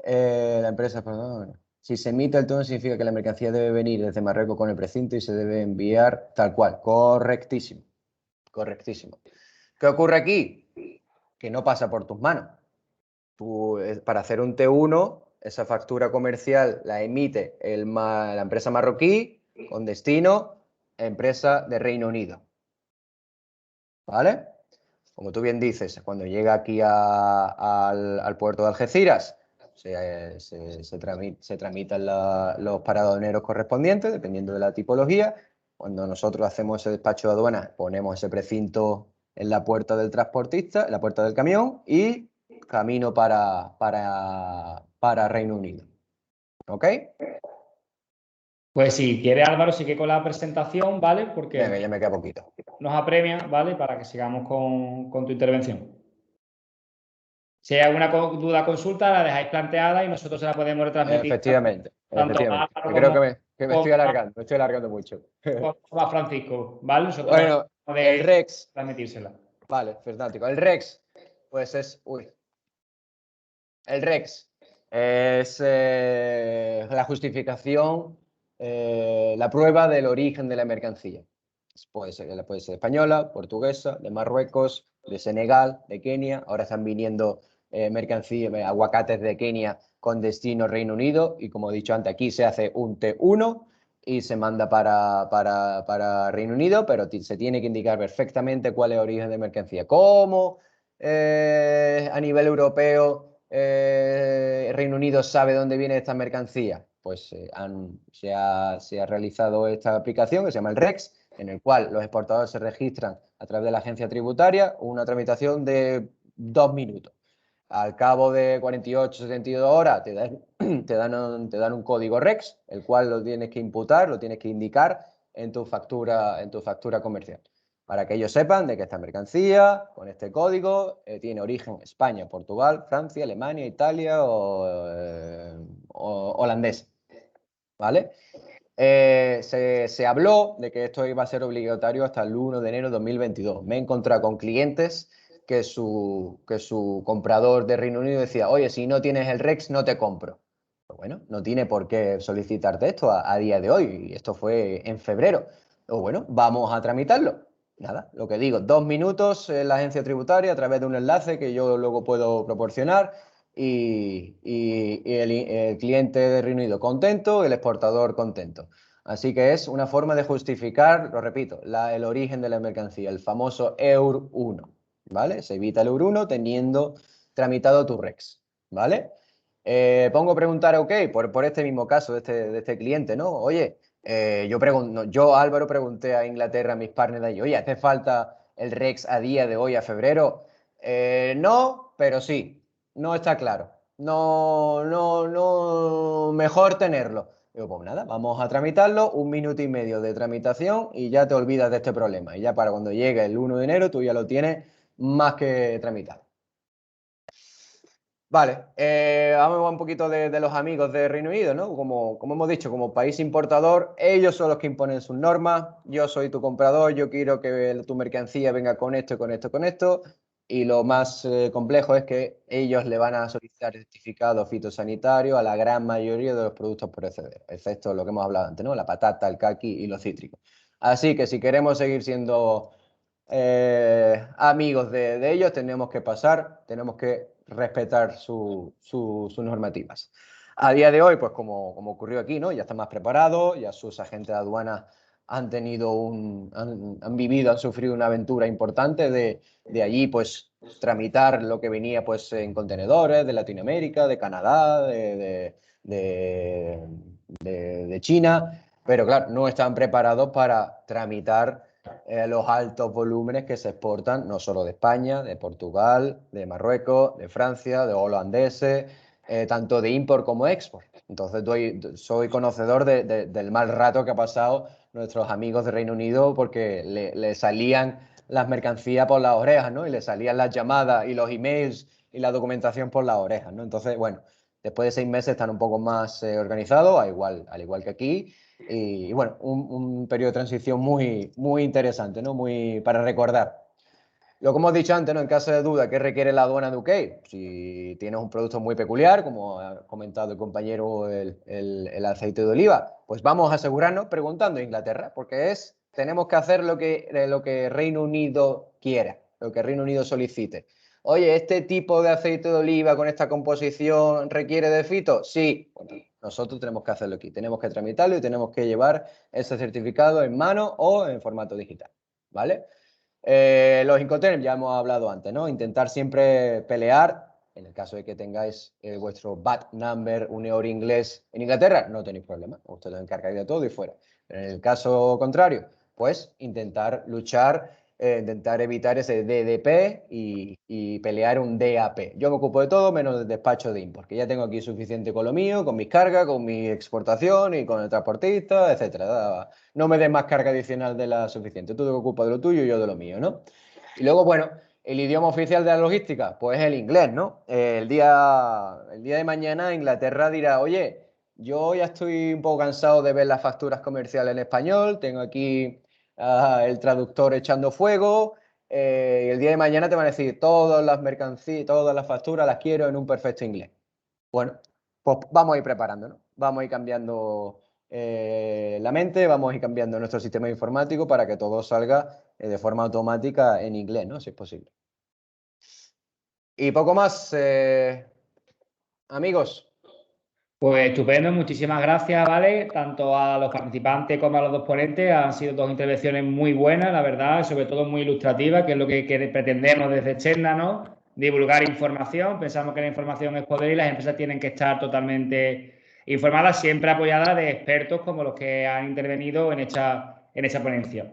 La empresa, perdón. Si se emite el tono significa que la mercancía debe venir desde Marruecos con el precinto y se debe enviar tal cual. Correctísimo. Correctísimo. ¿Qué ocurre aquí? Que no pasa por tus manos. Tú, para hacer un T1, esa factura comercial la emite la empresa marroquí con destino empresa de Reino Unido. ¿Vale? Como tú bien dices, cuando llega aquí al puerto de Algeciras, se tramitan los paradoneros correspondientes, dependiendo de la tipología. Cuando nosotros hacemos ese despacho de aduana, ponemos ese precinto en la puerta del transportista, en la puerta del camión, y camino para Reino Unido. ¿Ok? Pues si quiere Álvaro, sigue con la presentación, ¿vale? Porque Venga, ya me queda poquito. nos apremia, ¿vale? Para que sigamos con tu intervención. Si hay alguna duda o consulta, la dejáis planteada y nosotros se la podemos retransmitir. Efectivamente. Tanto a Efectivamente. Álvaro Creo como que me estoy alargando mucho. a Francisco, ¿vale? Nosotros Bueno, el REX. transmitírsela. Vale, fantástico. El REX, pues es. El REX es la justificación, la prueba del origen de la mercancía. Puede ser española, portuguesa, de Marruecos, de Senegal, de Kenia. Ahora están viniendo aguacates de Kenia con destino Reino Unido. Y como he dicho antes, aquí se hace un T1 y se manda para Reino Unido, pero se tiene que indicar perfectamente cuál es el origen de mercancía. ¿Cómo a nivel europeo Reino Unido sabe dónde viene esta mercancía? Pues se ha realizado esta aplicación que se llama el REX, en el cual los exportadores se registran a través de la agencia tributaria, una tramitación de 2 minutos. Al cabo de 48, 72 horas te dan un código REX, el cual lo tienes que imputar, lo tienes que indicar en tu factura comercial, para que ellos sepan de que esta mercancía, con este código, tiene origen España, Portugal, Francia, Alemania, Italia o holandés. ¿Vale? Se habló de que esto iba a ser obligatorio hasta el 1 de enero de 2022. Me he encontrado con clientes que su comprador de Reino Unido decía: oye, si no tienes el REX, no te compro. Pero bueno, no tiene por qué solicitarte esto a día de hoy. Y esto fue en febrero. Pero bueno, vamos a tramitarlo. Nada, lo que digo, 2 minutos en la agencia tributaria a través de un enlace que yo luego puedo proporcionar. Y el cliente de Reino Unido contento, el exportador contento. Así que es una forma de justificar, lo repito, el origen de la mercancía, el famoso EUR 1, ¿vale? Se evita el EUR 1 teniendo tramitado tu REX, ¿vale? Pongo a preguntar, ok, por este mismo caso de este cliente, ¿no? Oye, yo Álvaro pregunté a Inglaterra, a mis partners de allí, oye, ¿hace falta el REX a día de hoy, a febrero? No, pero sí. No está claro. No, mejor tenerlo. Digo, pues nada, vamos a tramitarlo, 1 minuto y medio de tramitación y ya te olvidas de este problema. Y ya para cuando llegue el 1 de enero tú ya lo tienes más que tramitado. Vale, vamos un poquito de los amigos de Reino Unido, ¿no? Como hemos dicho, como país importador, ellos son los que imponen sus normas. Yo soy tu comprador, yo quiero que tu mercancía venga con esto, con esto, con esto. Y lo más complejo es que ellos le van a solicitar certificado fitosanitario a la gran mayoría de los productos perecederos, excepto lo que hemos hablado antes, ¿no? La patata, el caqui y los cítricos. Así que si queremos seguir siendo amigos de ellos, tenemos que respetar sus normativas. A día de hoy, pues como ocurrió aquí, ¿no? Ya está más preparado, ya sus agentes de aduana han vivido, han sufrido una aventura importante de allí, pues tramitar lo que venía pues en contenedores de Latinoamérica, de Canadá, de China, pero claro, no están preparados para tramitar los altos volúmenes que se exportan no solo de España, de Portugal, de Marruecos, de Francia, de holandeses, tanto de import como export. Entonces soy conocedor del mal rato que ha pasado nuestros amigos de Reino Unido porque le salían las mercancías por las orejas, ¿no? Y le salían las llamadas y los emails y la documentación por las orejas, ¿no? Entonces, bueno, después de 6 meses están un poco más organizados, al igual que aquí. Y bueno, un periodo de transición muy, muy interesante, ¿no? Muy para recordar. Lo que hemos dicho antes, ¿no? En caso de duda, ¿qué requiere la aduana de UK? Si tienes un producto muy peculiar, como ha comentado el compañero, el aceite de oliva, pues vamos a asegurarnos preguntando a Inglaterra, porque tenemos que hacer lo que Reino Unido quiera, lo que Reino Unido solicite. Oye, ¿este tipo de aceite de oliva con esta composición requiere de fito? Sí. Bueno, nosotros tenemos que hacerlo aquí, tenemos que tramitarlo y tenemos que llevar ese certificado en mano o en formato digital, ¿vale? Los Incoterms ya hemos hablado antes, ¿no? Intentar siempre pelear, en el caso de que tengáis vuestro VAT number, un euro inglés en Inglaterra, no tenéis problema, ustedes os encargáis de todo y fuera. Pero en el caso contrario, pues intentar luchar, intentar evitar ese DDP y pelear un DAP. Yo me ocupo de todo menos del despacho de import, que ya tengo aquí suficiente con lo mío, con mis cargas, con mi exportación y con el transportista, etcétera. No me des más carga adicional de la suficiente. Tú te ocupas de lo tuyo y yo de lo mío, ¿no? Y luego, bueno, el idioma oficial de la logística, pues el inglés, ¿no? El día de mañana Inglaterra dirá, oye, yo ya estoy un poco cansado de ver las facturas comerciales en español, tengo aquí el traductor echando fuego, y el día de mañana te van a decir, todas las mercancías, todas las facturas las quiero en un perfecto inglés. Bueno, pues vamos a ir preparando, ¿no? Vamos a ir cambiando la mente, vamos a ir cambiando nuestro sistema informático para que todo salga de forma automática en inglés, ¿no? Si es posible. Y poco más, amigos. Pues estupendo, muchísimas gracias, ¿vale? Tanto a los participantes como a los dos ponentes. Han sido 2 intervenciones muy buenas, la verdad, sobre todo muy ilustrativas, que es lo que pretendemos desde Chenda, ¿no? Divulgar información. Pensamos que la información es poder y las empresas tienen que estar totalmente informadas, siempre apoyadas de expertos como los que han intervenido en esta ponencia.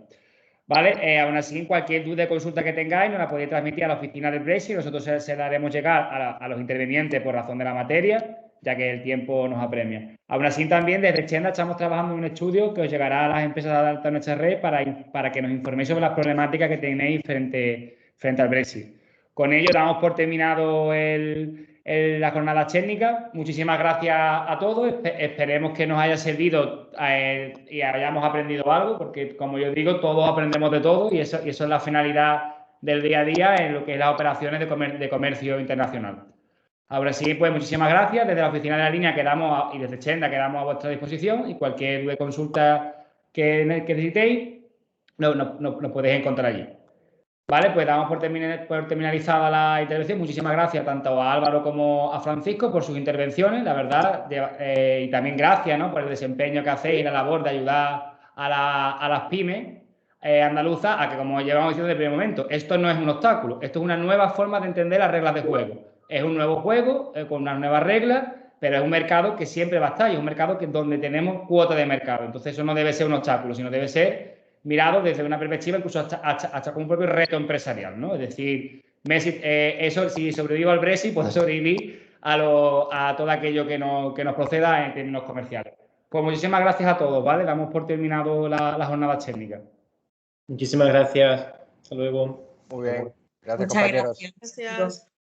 ¿Vale? Aún así, cualquier duda o consulta que tengáis nos la podéis transmitir a la oficina del Brexit. Nosotros se la haremos llegar a los intervinientes por razón de la materia, ya que el tiempo nos apremia. Aún así, también desde Chenda estamos trabajando en un estudio que os llegará a las empresas de alta nuestra red para que nos informéis sobre las problemáticas que tenéis frente al Brexit. Con ello damos por terminado la jornada técnica. Muchísimas gracias a todos. Esperemos que nos haya servido y hayamos aprendido algo, porque como yo digo, todos aprendemos de todo y eso es la finalidad del día a día en lo que es las operaciones de comercio internacional. Ahora sí, pues muchísimas gracias. Desde la oficina de la línea y desde Chenda quedamos a vuestra disposición y cualquier duda o consulta que necesitéis nos podéis encontrar allí. Vale, pues damos por terminalizada la intervención. Muchísimas gracias tanto a Álvaro como a Francisco por sus intervenciones, la verdad, y también gracias, ¿no?, por el desempeño que hacéis y la labor de ayudar a las pymes andaluzas a que, como llevamos diciendo desde el primer momento, esto no es un obstáculo, esto es una nueva forma de entender las reglas de juego. Es un nuevo juego con unas nuevas reglas, pero es un mercado que siempre va a estar y es un mercado donde tenemos cuota de mercado. Entonces eso no debe ser un obstáculo, sino debe ser mirado desde una perspectiva incluso hasta con un propio reto empresarial, ¿no? Es decir, eso, si sobrevivo al Brexit, puedo sobrevivir a todo aquello que nos proceda en términos comerciales. Pues muchísimas gracias a todos, ¿vale? Damos por terminado la jornada técnica. Muchísimas gracias. Hasta luego. Muy bien. Gracias, Muchas compañeros. gracias. Gracias.